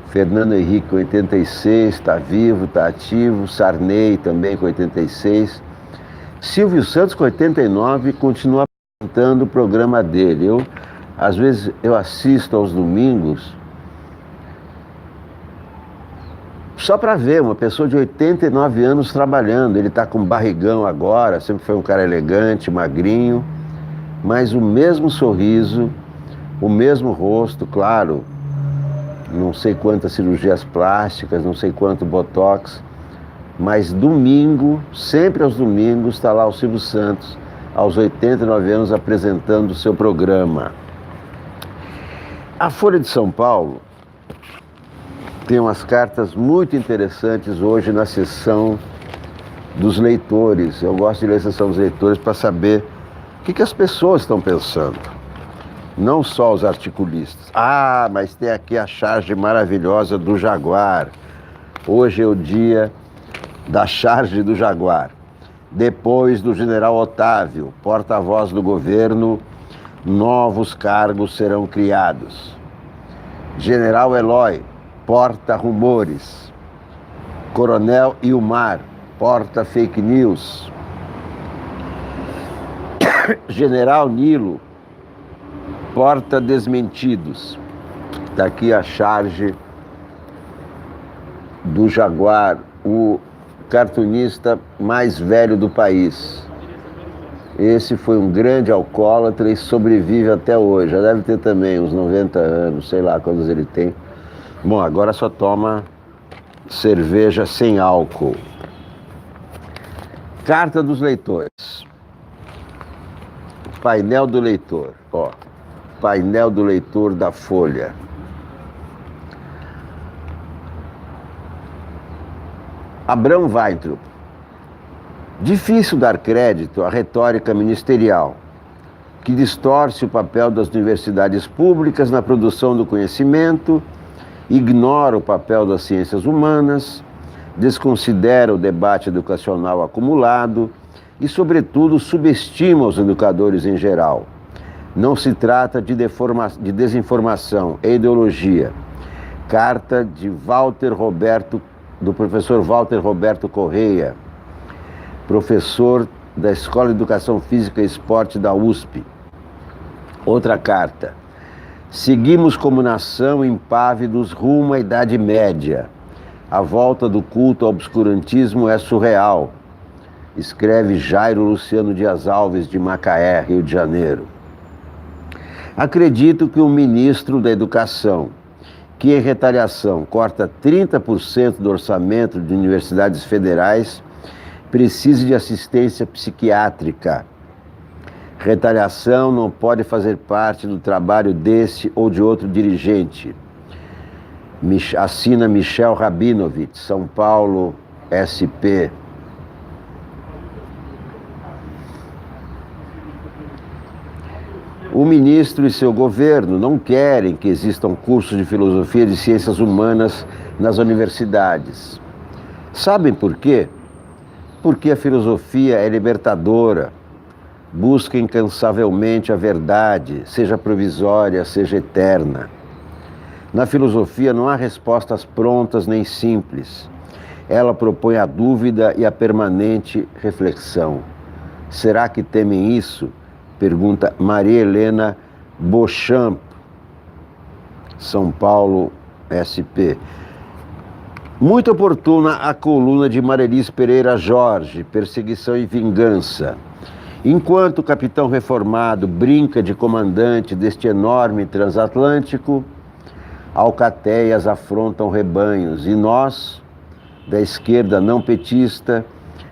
Speaker 1: Fernando Henrique com 86, está vivo, está ativo. Sarney também com 86. Silvio Santos com 89 continua apresentando o programa dele. Às vezes eu assisto aos domingos só para ver uma pessoa de 89 anos trabalhando. Ele está com barrigão agora, sempre foi um cara elegante, magrinho, mas o mesmo sorriso, o mesmo rosto, claro, não sei quantas cirurgias plásticas, não sei quanto botox, mas domingo, sempre aos domingos, está lá o Silvio Santos, aos 89 anos, apresentando o seu programa. A Folha de São Paulo tem umas cartas muito interessantes hoje na seção dos leitores. Eu gosto de ler a seção dos leitores para saber o que as pessoas estão pensando, não só os articulistas. Ah, mas tem aqui a charge maravilhosa do Jaguar. Hoje é o dia da charge do Jaguar. Depois do general Otávio, porta-voz do governo, novos cargos serão criados. General Eloy, porta rumores. Coronel Ilmar, porta fake news. General Nilo, porta desmentidos. Está aqui a charge do Jaguar, o cartunista mais velho do país. Esse foi um grande alcoólatra e sobrevive até hoje. Já deve ter também uns 90 anos, sei lá quantos ele tem. Bom, agora só toma cerveja sem álcool. Carta dos leitores. Painel do leitor, ó. Painel do leitor da Folha. Abrão Weintraub. Difícil dar crédito à retórica ministerial, que distorce o papel das universidades públicas na produção do conhecimento, ignora o papel das ciências humanas, desconsidera o debate educacional acumulado e, sobretudo, subestima os educadores em geral. Não se trata de desinformação, é ideologia. Carta do professor Walter Roberto Correia, professor da Escola de Educação Física e Esporte da USP. Outra carta. Seguimos como nação impávidos rumo à Idade Média. A volta do culto ao obscurantismo é surreal, escreve Jairo Luciano Dias Alves, de Macaé, Rio de Janeiro. Acredito que o ministro da Educação, que em retaliação corta 30% do orçamento de universidades federais, precise de assistência psiquiátrica. Retaliação não pode fazer parte do trabalho desse ou de outro dirigente. Assina Michel Rabinovich, São Paulo, SP. O ministro e seu governo não querem que existam cursos de filosofia e de ciências humanas nas universidades. Sabem por quê? Porque a filosofia é libertadora, busca incansavelmente a verdade, seja provisória, seja eterna. Na filosofia não há respostas prontas nem simples. Ela propõe a dúvida e a permanente reflexão. Será que temem isso? Pergunta Maria Helena Beauchamp. São Paulo, SP. Muito oportuna a coluna de Mareliz Pereira Jorge, Perseguição e Vingança. Enquanto o capitão reformado brinca de comandante deste enorme transatlântico, alcateias afrontam rebanhos e nós, da esquerda não petista,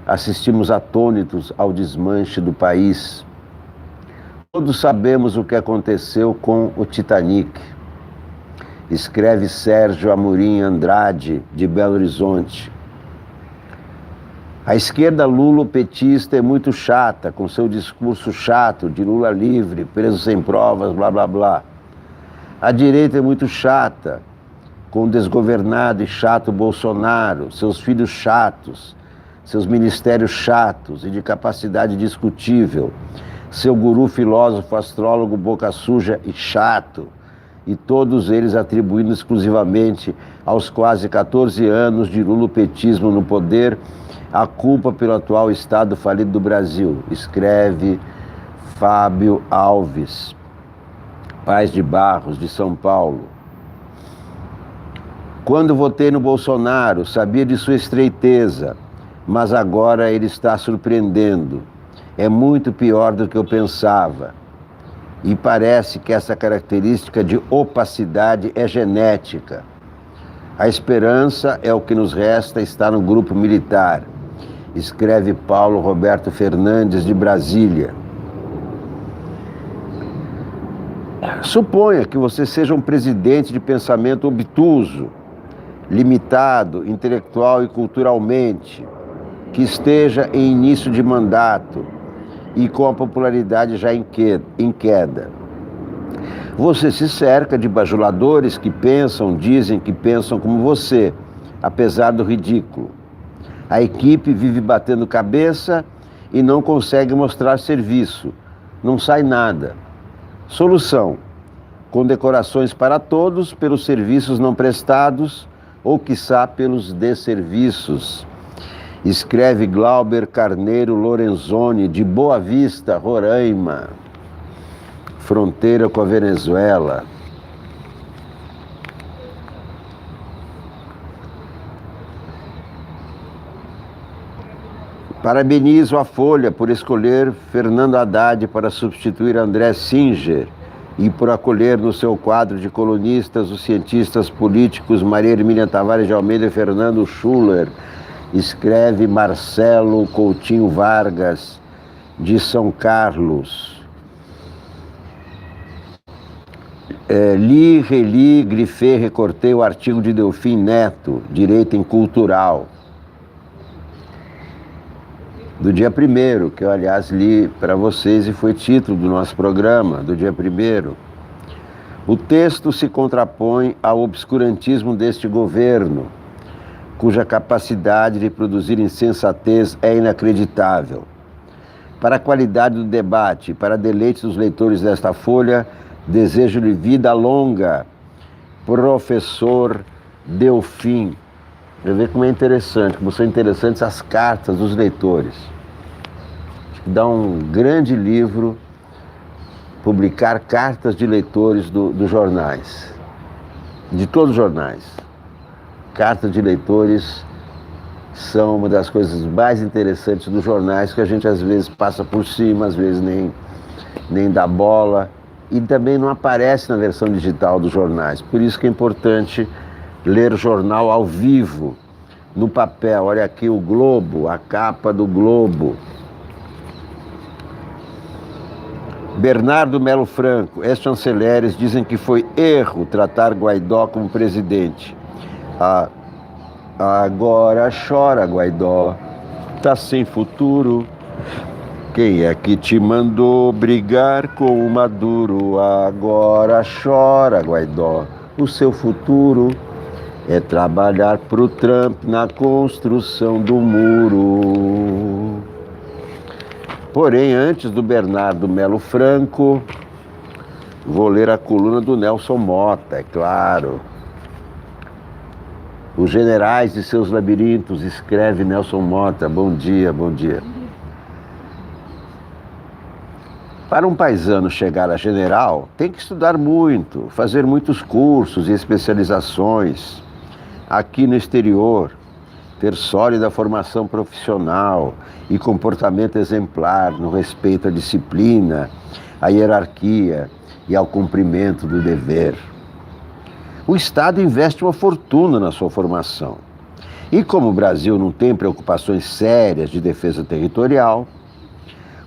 Speaker 1: assistimos atônitos ao desmanche do país. Todos sabemos o que aconteceu com o Titanic. Escreve Sérgio Amorim Andrade, de Belo Horizonte. A esquerda lulopetista é muito chata, com seu discurso chato de Lula livre, preso sem provas, blá blá blá. A direita é muito chata, com o desgovernado e chato Bolsonaro, seus filhos chatos, seus ministérios chatos e de capacidade discutível, seu guru filósofo astrólogo boca suja e chato, e todos eles atribuindo exclusivamente aos quase 14 anos de lulopetismo no poder a culpa pelo atual estado falido do Brasil, escreve Fábio Alves, Paz de Barros, de São Paulo. Quando votei no Bolsonaro, sabia de sua estreiteza, mas agora ele está surpreendendo. É muito pior do que eu pensava. E parece que essa característica de opacidade é genética. A esperança é o que nos resta, está no grupo militar, escreve Paulo Roberto Fernandes, de Brasília. Suponha que você seja um presidente de pensamento obtuso, limitado, intelectual e culturalmente, que esteja em início de mandato e com a popularidade já em queda. Você se cerca de bajuladores que pensam, dizem que pensam como você, apesar do ridículo. A equipe vive batendo cabeça e não consegue mostrar serviço. Não sai nada. Solução: condecorações para todos pelos serviços não prestados ou, quiçá, pelos desserviços. Escreve Glauber Carneiro Lorenzoni, de Boa Vista, Roraima, fronteira com a Venezuela. Parabenizo a Folha por escolher Fernando Haddad para substituir André Singer e por acolher no seu quadro de colunistas os cientistas políticos Maria Hermínia Tavares de Almeida e Fernando Schuller, escreve Marcelo Coutinho Vargas, de São Carlos. Li, reli, grifei, recortei o artigo de Delfim Neto, Direito em Cultural, do dia 1º, que eu, aliás, li para vocês e foi título do nosso programa, do dia 1º. O texto se contrapõe ao obscurantismo deste governo, cuja capacidade de produzir insensatez é inacreditável. Para a qualidade do debate, para deleite dos leitores desta folha, desejo-lhe vida longa, professor Delfim. Você vê como é interessante, como são interessantes as cartas dos leitores. Acho que dá um grande livro publicar cartas de leitores dos jornais, de todos os jornais. Cartas de leitores são uma das coisas mais interessantes dos jornais, que a gente às vezes passa por cima, às vezes nem dá bola, e também não aparece na versão digital dos jornais. Por isso que é importante ler o jornal ao vivo, no papel. Olha aqui o Globo, a capa do Globo. Bernardo Melo Franco, ex-chanceleres dizem que foi erro tratar Guaidó como presidente. Agora chora, Guaidó, tá sem futuro. Quem é que te mandou brigar com o Maduro? Agora chora, Guaidó, o seu futuro é trabalhar pro Trump na construção do muro. Porém, antes do Bernardo Melo Franco, vou ler a coluna do Nelson Mota, é claro. Os generais e seus labirintos, escreve Nelson Mota. Bom dia, bom dia. Para um paisano chegar a general, tem que estudar muito, fazer muitos cursos e especializações aqui no exterior, ter sólida formação profissional e comportamento exemplar no respeito à disciplina, à hierarquia e ao cumprimento do dever. O Estado investe uma fortuna na sua formação. E como o Brasil não tem preocupações sérias de defesa territorial,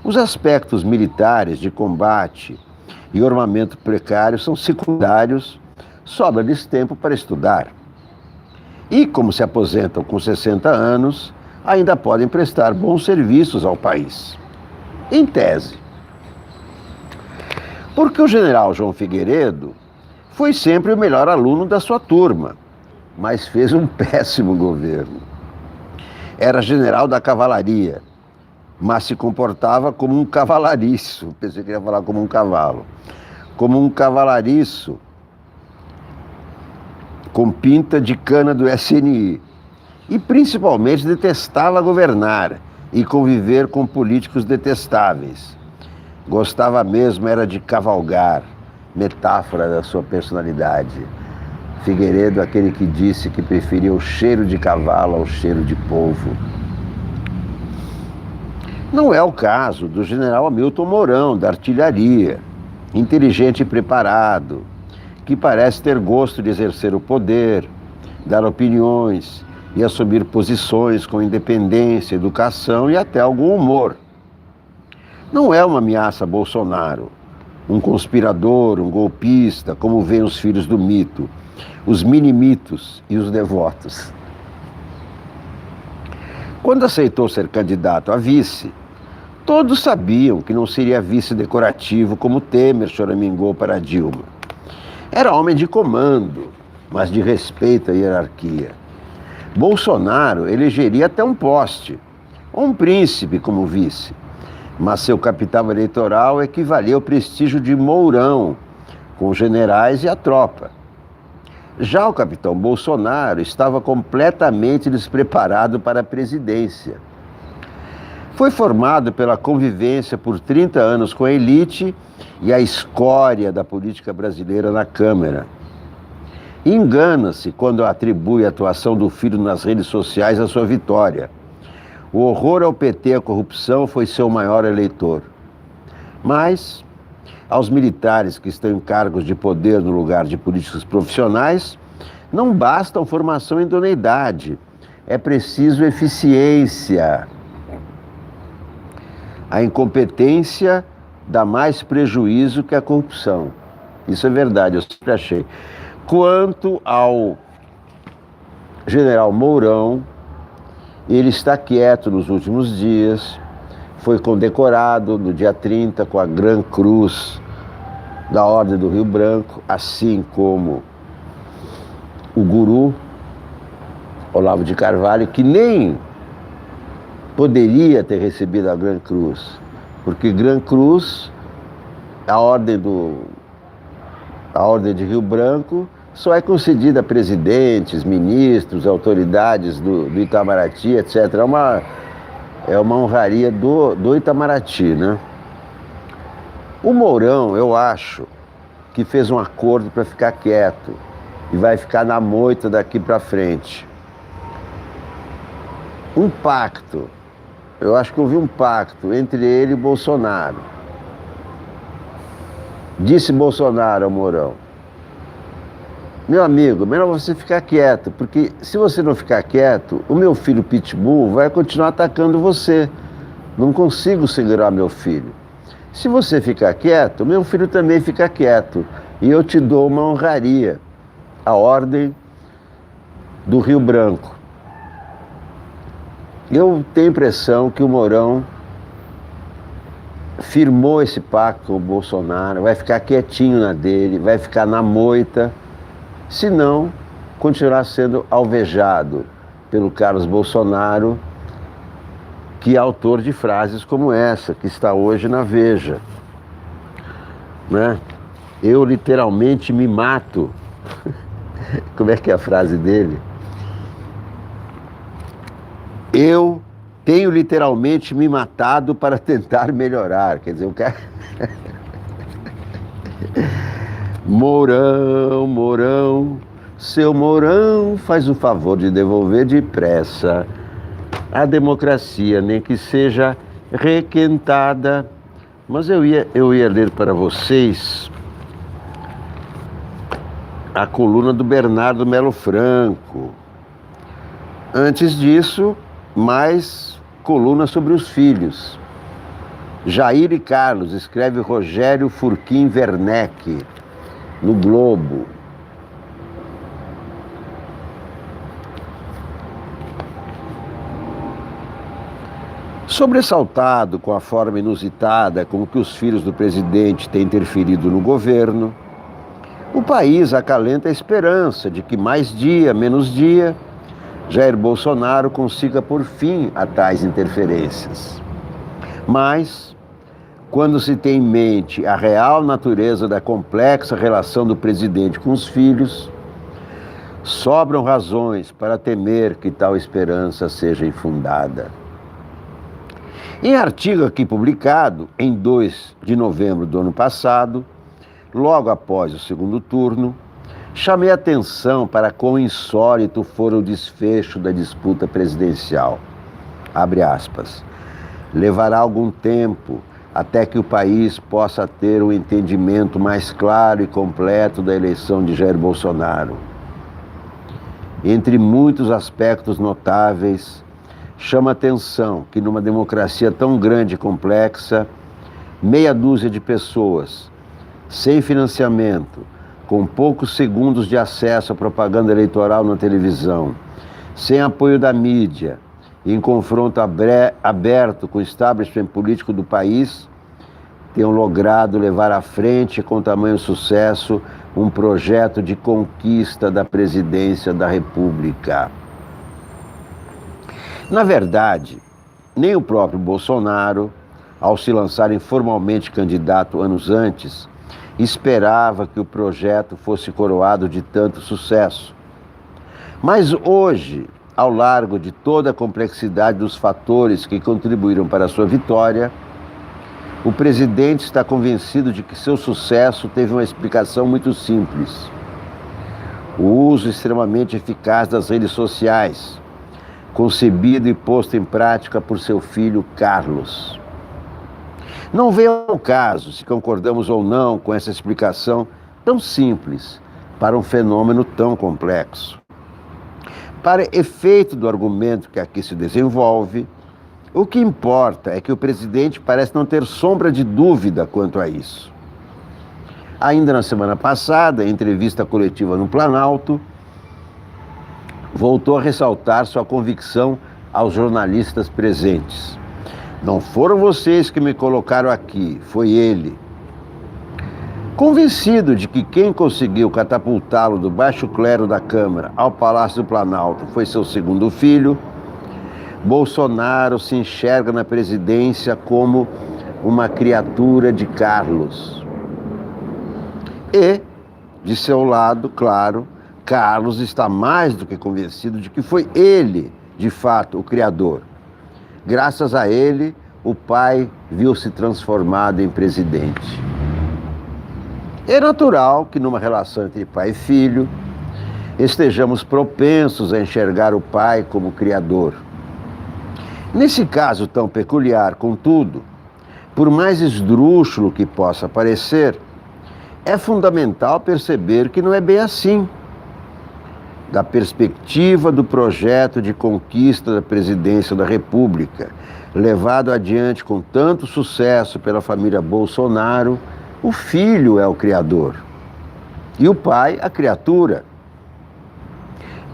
Speaker 1: os aspectos militares de combate e armamento precário são secundários, sobra-lhes tempo para estudar. E, como se aposentam com 60 anos, ainda podem prestar bons serviços ao país. Em tese. Porque o general João Figueiredo foi sempre o melhor aluno da sua turma, mas fez um péssimo governo. Era general da cavalaria, mas se comportava como um cavalariço. Pensei que ia falar como um cavalo. Como um cavalariço com pinta de cana do SNI. E principalmente detestava governar e conviver com políticos detestáveis. Gostava mesmo era de cavalgar, metáfora da sua personalidade. Figueiredo, aquele que disse que preferia o cheiro de cavalo ao cheiro de polvo. Não é o caso do general Hamilton Mourão, da artilharia, inteligente e preparado, que parece ter gosto de exercer o poder, dar opiniões e assumir posições com independência, educação e até algum humor. Não é uma ameaça a Bolsonaro, um conspirador, um golpista, como veem os filhos do mito, os mini-mitos e os devotos. Quando aceitou ser candidato a vice, todos sabiam que não seria vice decorativo como Temer choramingou para Dilma. Era homem de comando, mas de respeito à hierarquia. Bolsonaro elegeria até um poste, ou um príncipe como vice, mas seu capital eleitoral equivalia ao prestígio de Mourão, com os generais e a tropa. Já o capitão Bolsonaro estava completamente despreparado para a presidência. Foi formado pela convivência por 30 anos com a elite e a escória da política brasileira na Câmara. Engana-se quando atribui a atuação do filho nas redes sociais à sua vitória. O horror ao PT e à corrupção foi seu maior eleitor. Mas, aos militares que estão em cargos de poder no lugar de políticos profissionais, não basta formação e idoneidade. É preciso eficiência. A incompetência dá mais prejuízo que a corrupção. Isso é verdade, eu sempre achei. Quanto ao general Mourão, ele está quieto nos últimos dias, foi condecorado no dia 30 com a Gran Cruz da Ordem do Rio Branco, assim como o guru Olavo de Carvalho, que nem poderia ter recebido a Gran Cruz, porque Gran Cruz, a ordem de Rio Branco, só é concedida a presidentes, ministros, autoridades do Itamaraty, etc. É uma honraria do Itamaraty, né? O Mourão, eu acho, que fez um acordo para ficar quieto e vai ficar na moita daqui para frente. Um pacto. Eu acho que houve um pacto entre ele e Bolsonaro. Disse Bolsonaro ao Mourão: meu amigo, melhor você ficar quieto, porque se você não ficar quieto, o meu filho Pitbull vai continuar atacando você. Não consigo segurar meu filho. Se você ficar quieto, meu filho também fica quieto. E eu te dou uma honraria, a Ordem do Rio Branco. Eu tenho a impressão que o Mourão firmou esse pacto com o Bolsonaro, vai ficar quietinho na dele, vai ficar na moita, se não continuará sendo alvejado pelo Carlos Bolsonaro, que é autor de frases como essa, que está hoje na Veja, né? Eu literalmente me mato. Como é que é a frase dele? Eu tenho literalmente me matado para tentar melhorar. Quer dizer, o cara... Mourão, Mourão, seu Mourão, faz o favor de devolver depressa a democracia, nem que seja requentada. Mas eu ia ler para vocês a coluna do Bernardo Melo Franco. Antes disso, mais coluna sobre os filhos. Jair e Carlos, escreve Rogério Furquim Werneck, no Globo. Sobressaltado com a forma inusitada com que os filhos do presidente têm interferido no governo, o país acalenta a esperança de que mais dia, menos dia, Jair Bolsonaro consiga pôr fim a tais interferências. Mas, quando se tem em mente a real natureza da complexa relação do presidente com os filhos, sobram razões para temer que tal esperança seja infundada. Em artigo aqui publicado, em 2 de novembro do ano passado, logo após o segundo turno, chamei atenção para quão insólito fora o desfecho da disputa presidencial. Abre aspas. Levará algum tempo até que o país possa ter um entendimento mais claro e completo da eleição de Jair Bolsonaro. Entre muitos aspectos notáveis, chama atenção que numa democracia tão grande e complexa, meia dúzia de pessoas, sem financiamento, com poucos segundos de acesso à propaganda eleitoral na televisão, sem apoio da mídia, em confronto aberto com o establishment político do país, tenham logrado levar à frente com tamanho sucesso um projeto de conquista da presidência da República. Na verdade, nem o próprio Bolsonaro, ao se lançar informalmente candidato anos antes, esperava que o projeto fosse coroado de tanto sucesso. Mas hoje, ao largo de toda a complexidade dos fatores que contribuíram para a sua vitória, o presidente está convencido de que seu sucesso teve uma explicação muito simples: o uso extremamente eficaz das redes sociais, concebido e posto em prática por seu filho Carlos. Não vem ao caso se concordamos ou não com essa explicação tão simples para um fenômeno tão complexo. Para efeito do argumento que aqui se desenvolve, o que importa é que o presidente parece não ter sombra de dúvida quanto a isso. Ainda na semana passada, em entrevista coletiva no Planalto, voltou a ressaltar sua convicção aos jornalistas presentes. Não foram vocês que me colocaram aqui, foi ele. Convencido de que quem conseguiu catapultá-lo do baixo clero da Câmara ao Palácio do Planalto foi seu segundo filho, Bolsonaro se enxerga na presidência como uma criatura de Carlos. E, de seu lado, claro, Carlos está mais do que convencido de que foi ele, de fato, o criador. Graças a ele, o pai viu-se transformado em presidente. É natural que numa relação entre pai e filho, estejamos propensos a enxergar o pai como criador. Nesse caso tão peculiar, contudo, por mais esdrúxulo que possa parecer, é fundamental perceber que não é bem assim. Da perspectiva do projeto de conquista da presidência da República, levado adiante com tanto sucesso pela família Bolsonaro, o filho é o criador e o pai a criatura.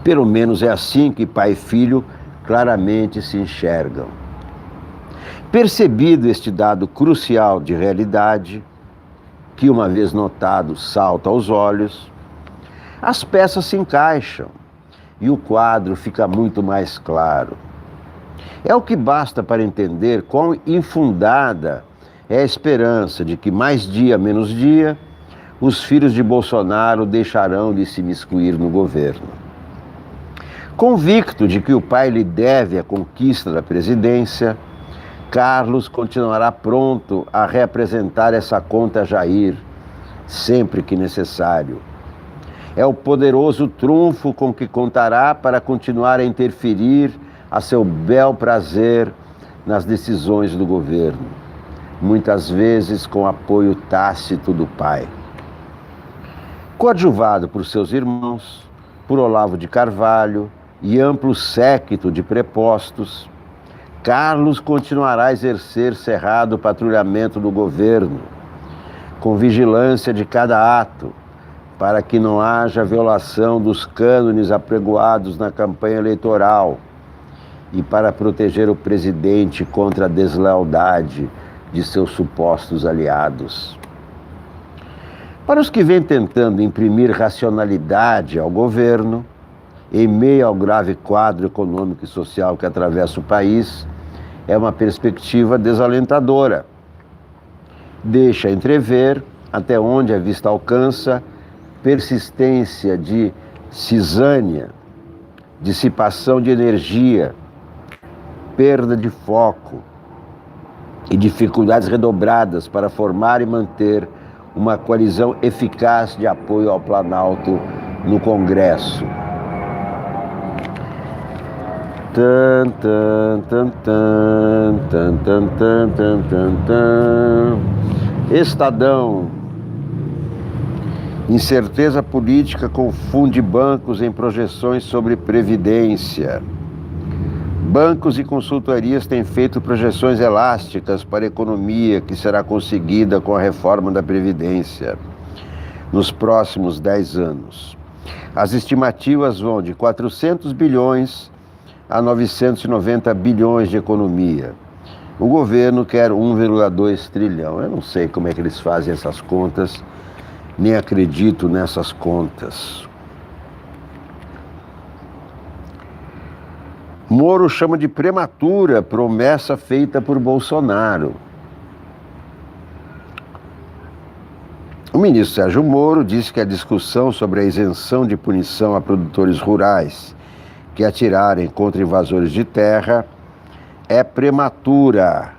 Speaker 1: Pelo menos é assim que pai e filho claramente se enxergam. Percebido este dado crucial de realidade, que uma vez notado salta aos olhos, as peças se encaixam e o quadro fica muito mais claro. É o que basta para entender quão infundada é a esperança de que mais dia, menos dia, os filhos de Bolsonaro deixarão de se imiscuir no governo. Convicto de que o pai lhe deve a conquista da presidência, Carlos continuará pronto a reapresentar essa conta a Jair, sempre que necessário. É o poderoso trunfo com que contará para continuar a interferir a seu bel prazer nas decisões do governo, muitas vezes com apoio tácito do pai. Coadjuvado por seus irmãos, por Olavo de Carvalho e amplo séquito de prepostos, Carlos continuará a exercer cerrado patrulhamento do governo, com vigilância de cada ato, para que não haja violação dos cânones apregoados na campanha eleitoral e para proteger o presidente contra a deslealdade de seus supostos aliados. Para os que vêm tentando imprimir racionalidade ao governo, em meio ao grave quadro econômico e social que atravessa o país, é uma perspectiva desalentadora. Deixa entrever, até onde a vista alcança, persistência de cisânia, dissipação de energia, perda de foco e dificuldades redobradas para formar e manter uma coalizão eficaz de apoio ao Planalto no Congresso. Estadão. Incerteza política confunde bancos em projeções sobre previdência. Bancos e consultorias têm feito projeções elásticas para a economia que será conseguida com a reforma da Previdência nos próximos 10 anos. As estimativas vão de 400 bilhões a 990 bilhões de economia. O governo quer 1,2 trilhão. Eu não sei como é que eles fazem essas contas, nem acredito nessas contas. Moro chama de prematura promessa feita por Bolsonaro. O ministro Sérgio Moro disse que a discussão sobre a isenção de punição a produtores rurais que atirarem contra invasores de terra é prematura.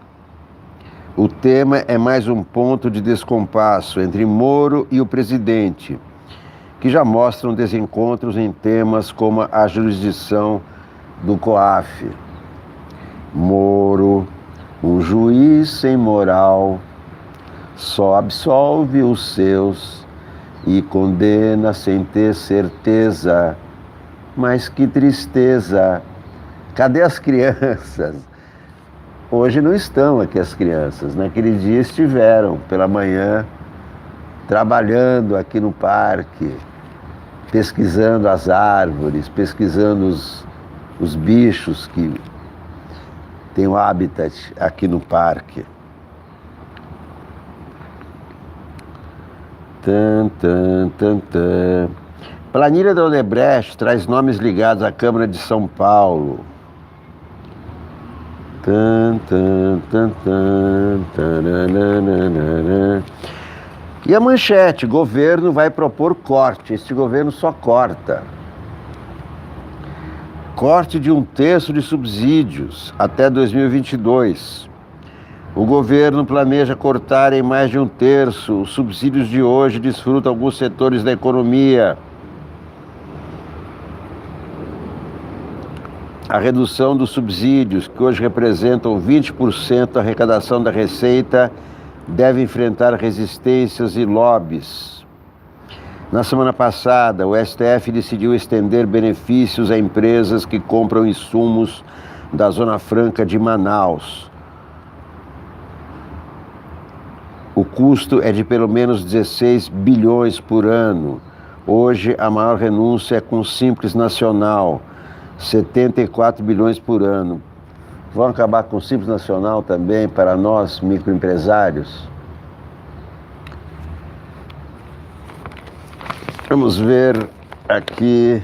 Speaker 1: O tema é mais um ponto de descompasso entre Moro e o presidente, que já mostram desencontros em temas como a jurisdição do COAF. Moro, um juiz sem moral, só absolve os seus e condena sem ter certeza. Mas que tristeza! Cadê as crianças? Hoje não estão aqui as crianças. Naquele dia estiveram, pela manhã, trabalhando aqui no parque, pesquisando as árvores, pesquisando os bichos que têm o habitat aqui no parque. Planilha da Odebrecht traz nomes ligados à Câmara de São Paulo. E a manchete: governo vai propor corte. Este governo só corta. Corte de 1/3 de subsídios até 2022. O governo planeja cortar em mais de 1/3 os subsídios de hoje desfrutam alguns setores da economia. A redução dos subsídios, que hoje representam 20% da arrecadação da Receita, deve enfrentar resistências e lobbies. Na semana passada, o STF decidiu estender benefícios a empresas que compram insumos da Zona Franca de Manaus. O custo é de pelo menos 16 bilhões por ano. Hoje, a maior renúncia é com o Simples Nacional, 74 bilhões por ano. Vão acabar com o Simples Nacional também para nós, microempresários? Vamos ver aqui.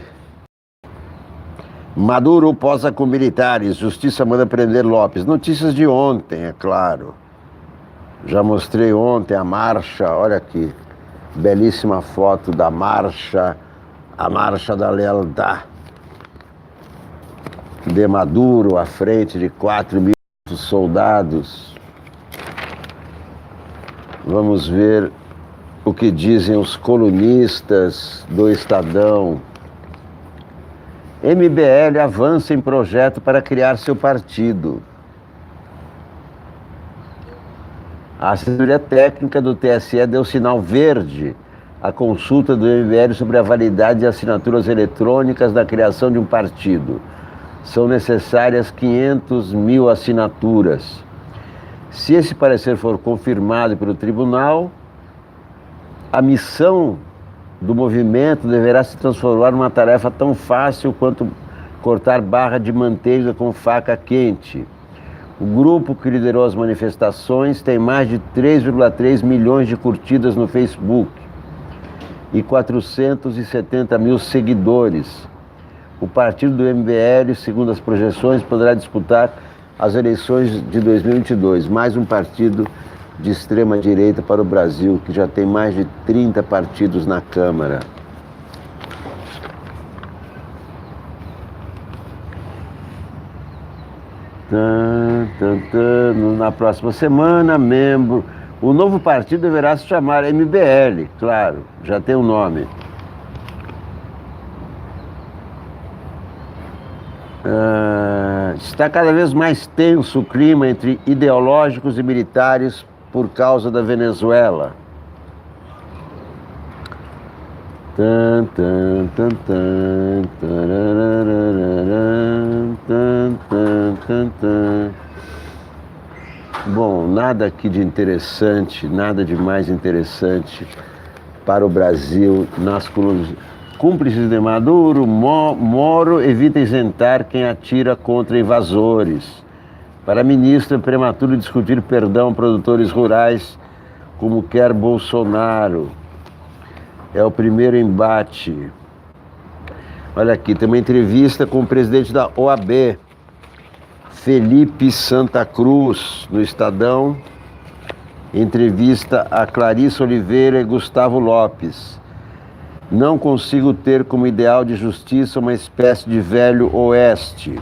Speaker 1: Maduro posa com militares. Justiça manda prender Lopes. Notícias de ontem, é claro. Já mostrei ontem a marcha. Olha aqui. Belíssima foto da marcha. A marcha da lealdade. de Maduro à frente de 4.000 soldados. Vamos ver o que dizem os colunistas do Estadão. MBL avança em projeto para criar seu partido. A assessoria técnica do TSE deu sinal verde à consulta do MBL sobre a validade de assinaturas eletrônicas da criação de um partido. São necessárias 500.000 assinaturas. Se esse parecer for confirmado pelo tribunal, a missão do movimento deverá se transformar numa tarefa tão fácil quanto cortar barra de manteiga com faca quente. O grupo que liderou as manifestações tem mais de 3,3 milhões de curtidas no Facebook e 470.000 seguidores. O partido do MBL, segundo as projeções, poderá disputar as eleições de 2022. Mais um partido de extrema-direita para o Brasil, que já tem mais de 30 partidos na Câmara. Na próxima semana, o novo partido deverá se chamar MBL, claro, já tem um nome. Está cada vez mais tenso o clima entre ideológicos e militares por causa da Venezuela. Bom, nada aqui de interessante, nada de mais interessante para o Brasil nas colônias. Cúmplices de Maduro, Moro evita isentar quem atira contra invasores. Para a ministra, é prematuro discutir perdão a produtores rurais, como quer Bolsonaro. É o primeiro embate. Olha aqui, tem uma entrevista com o presidente da OAB, Felipe Santa Cruz, no Estadão. Entrevista a Clarice Oliveira e Gustavo Lopes. Não consigo ter como ideal de justiça uma espécie de velho oeste.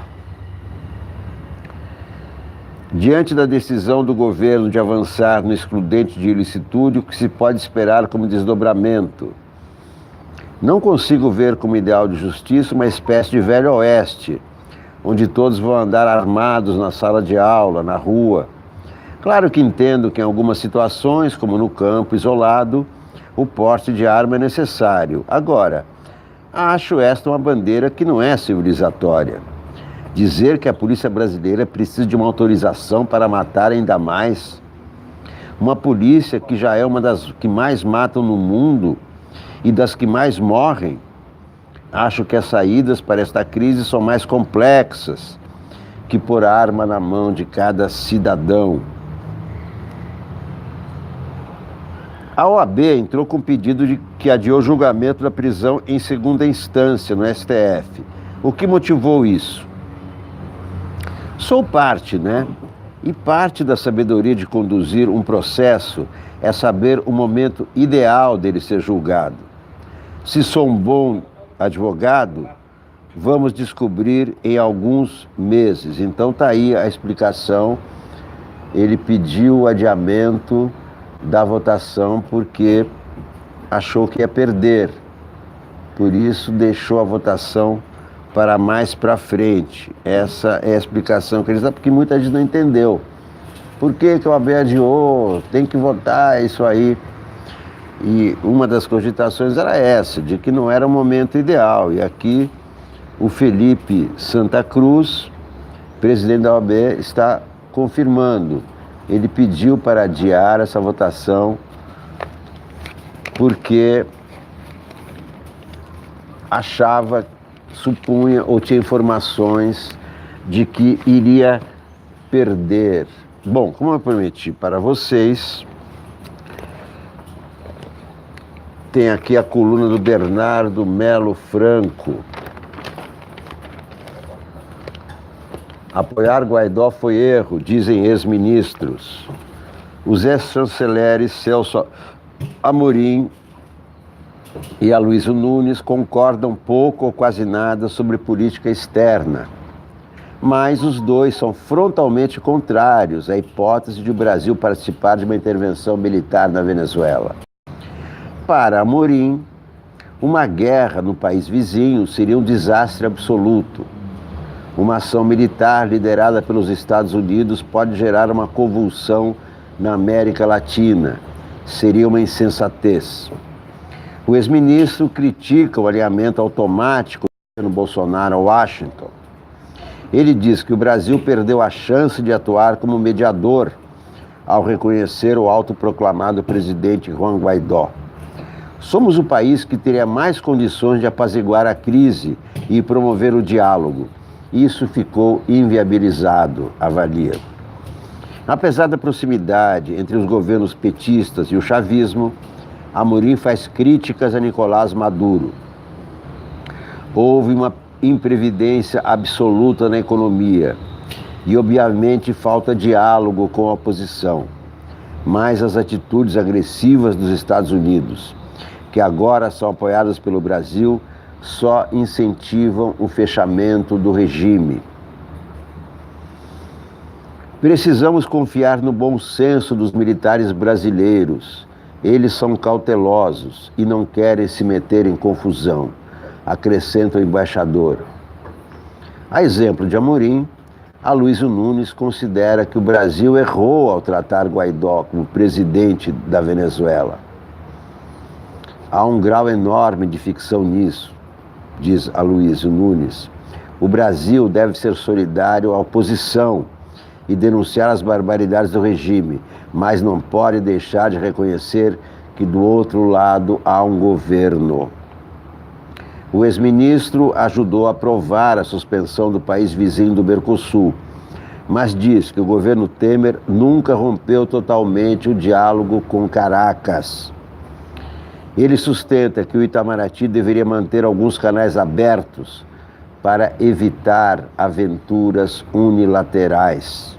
Speaker 1: Diante da decisão do governo de avançar no excludente de ilicitude, o que se pode esperar como desdobramento? Não consigo ver como ideal de justiça uma espécie de velho oeste, onde todos vão andar armados na sala de aula, na rua. Claro que entendo que em algumas situações, como no campo isolado, o porte de arma é necessário. Agora, acho esta uma bandeira que não é civilizatória. Dizer que a polícia brasileira precisa de uma autorização para matar ainda mais, uma polícia que já é uma das que mais matam no mundo e das que mais morrem, acho que as saídas para esta crise são mais complexas que pôr a arma na mão de cada cidadão. A OAB entrou com pedido de que adiou o julgamento da prisão em segunda instância no STF. O que motivou isso? Sou parte, né? E parte da sabedoria de conduzir um processo é saber o momento ideal dele ser julgado. Se sou um bom advogado, vamos descobrir em alguns meses. Então tá aí a explicação. Ele pediu o adiamento da votação porque achou que ia perder. Por isso deixou a votação para mais para frente. Essa é a explicação que eles dão, porque muita gente não entendeu. Por que o OAB adiou? Tem que votar, é isso aí. E uma das cogitações era essa, de que não era o momento ideal. E aqui o Felipe Santa Cruz, presidente da OAB, está confirmando. Ele pediu para adiar essa votação porque achava, supunha ou tinha informações de que iria perder. Bom, como eu prometi para vocês, tem aqui a coluna do Bernardo Melo Franco. Apoiar Guaidó foi erro, dizem ex-ministros. Os ex-chanceleres Celso Amorim e Aloysio Nunes concordam pouco ou quase nada sobre política externa. mas os dois são frontalmente contrários à hipótese de o Brasil participar de uma intervenção militar na Venezuela. Para Amorim, uma guerra no país vizinho seria um desastre absoluto. Uma ação militar liderada pelos Estados Unidos pode gerar uma convulsão na América Latina. Seria uma insensatez. O ex-ministro critica o alinhamento automático do governo Bolsonaro a Washington. Ele diz que o Brasil perdeu a chance de atuar como mediador ao reconhecer o autoproclamado presidente Juan Guaidó. Somos o país que teria mais condições de apaziguar a crise e promover o diálogo. Isso ficou inviabilizado, avalia. Apesar da proximidade entre os governos petistas e o chavismo, Amorim faz críticas a Nicolás Maduro. Houve uma imprevidência absoluta na economia e, obviamente, falta diálogo com a oposição. Mas as atitudes agressivas dos Estados Unidos, que agora são apoiadas pelo Brasil, só incentivam o fechamento do regime. Precisamos confiar no bom senso dos militares brasileiros. Eles são cautelosos e não querem se meter em confusão, acrescenta o embaixador. A exemplo de Amorim, Aloysio Nunes considera que o Brasil errou ao tratar Guaidó como presidente da Venezuela. Há um grau enorme de ficção nisso, diz Aloysio Nunes. O Brasil deve ser solidário à oposição e denunciar as barbaridades do regime, mas não pode deixar de reconhecer que do outro lado há um governo. O ex-ministro ajudou a aprovar a suspensão do país vizinho do Mercosul, mas diz que o governo Temer nunca rompeu totalmente o diálogo com Caracas. Ele sustenta que o Itamaraty deveria manter alguns canais abertos para evitar aventuras unilaterais.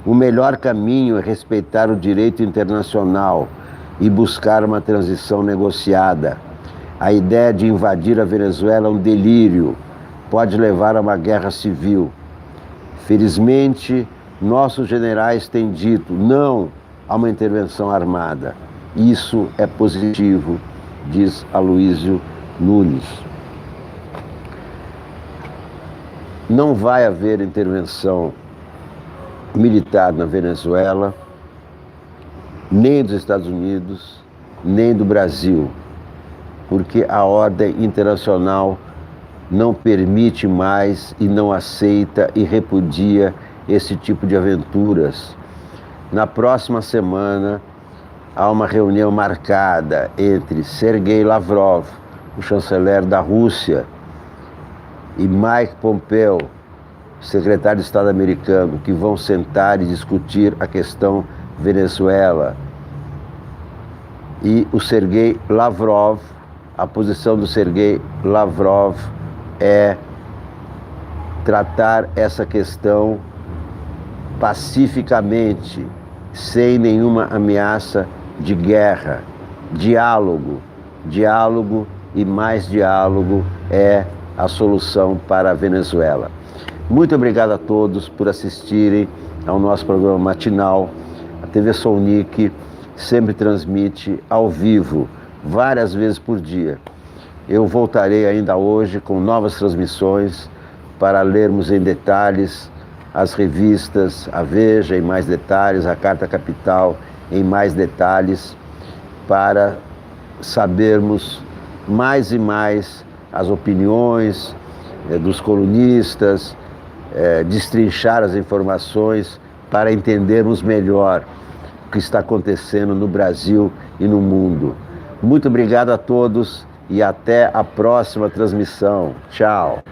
Speaker 1: O melhor caminho é respeitar o direito internacional e buscar uma transição negociada. A ideia de invadir a Venezuela é um delírio, pode levar a uma guerra civil. Felizmente, nossos generais têm dito não a uma intervenção armada. Isso é positivo, diz Aloysio Nunes. Não vai haver intervenção militar na Venezuela, nem dos Estados Unidos, nem do Brasil, porque a ordem internacional não permite mais e não aceita e repudia esse tipo de aventuras. Na próxima semana, há uma reunião marcada entre Sergei Lavrov, o chanceler da Rússia, e Mike Pompeo, secretário de Estado americano, que vão sentar e discutir a questão Venezuela. E o Sergei Lavrov, a posição do Sergei Lavrov é tratar essa questão pacificamente, sem nenhuma ameaça de guerra. Diálogo e mais diálogo é a solução para a Venezuela. Muito obrigado a todos por assistirem ao nosso programa matinal. A TV Solnic sempre transmite ao vivo, várias vezes por dia. Eu voltarei ainda hoje com novas transmissões para lermos em detalhes as revistas, a Veja em mais detalhes, a Carta Capital em mais detalhes, para sabermos mais e mais as opiniões dos colunistas, destrinchar as informações para entendermos melhor o que está acontecendo no Brasil e no mundo. Muito obrigado a todos e até a próxima transmissão. Tchau!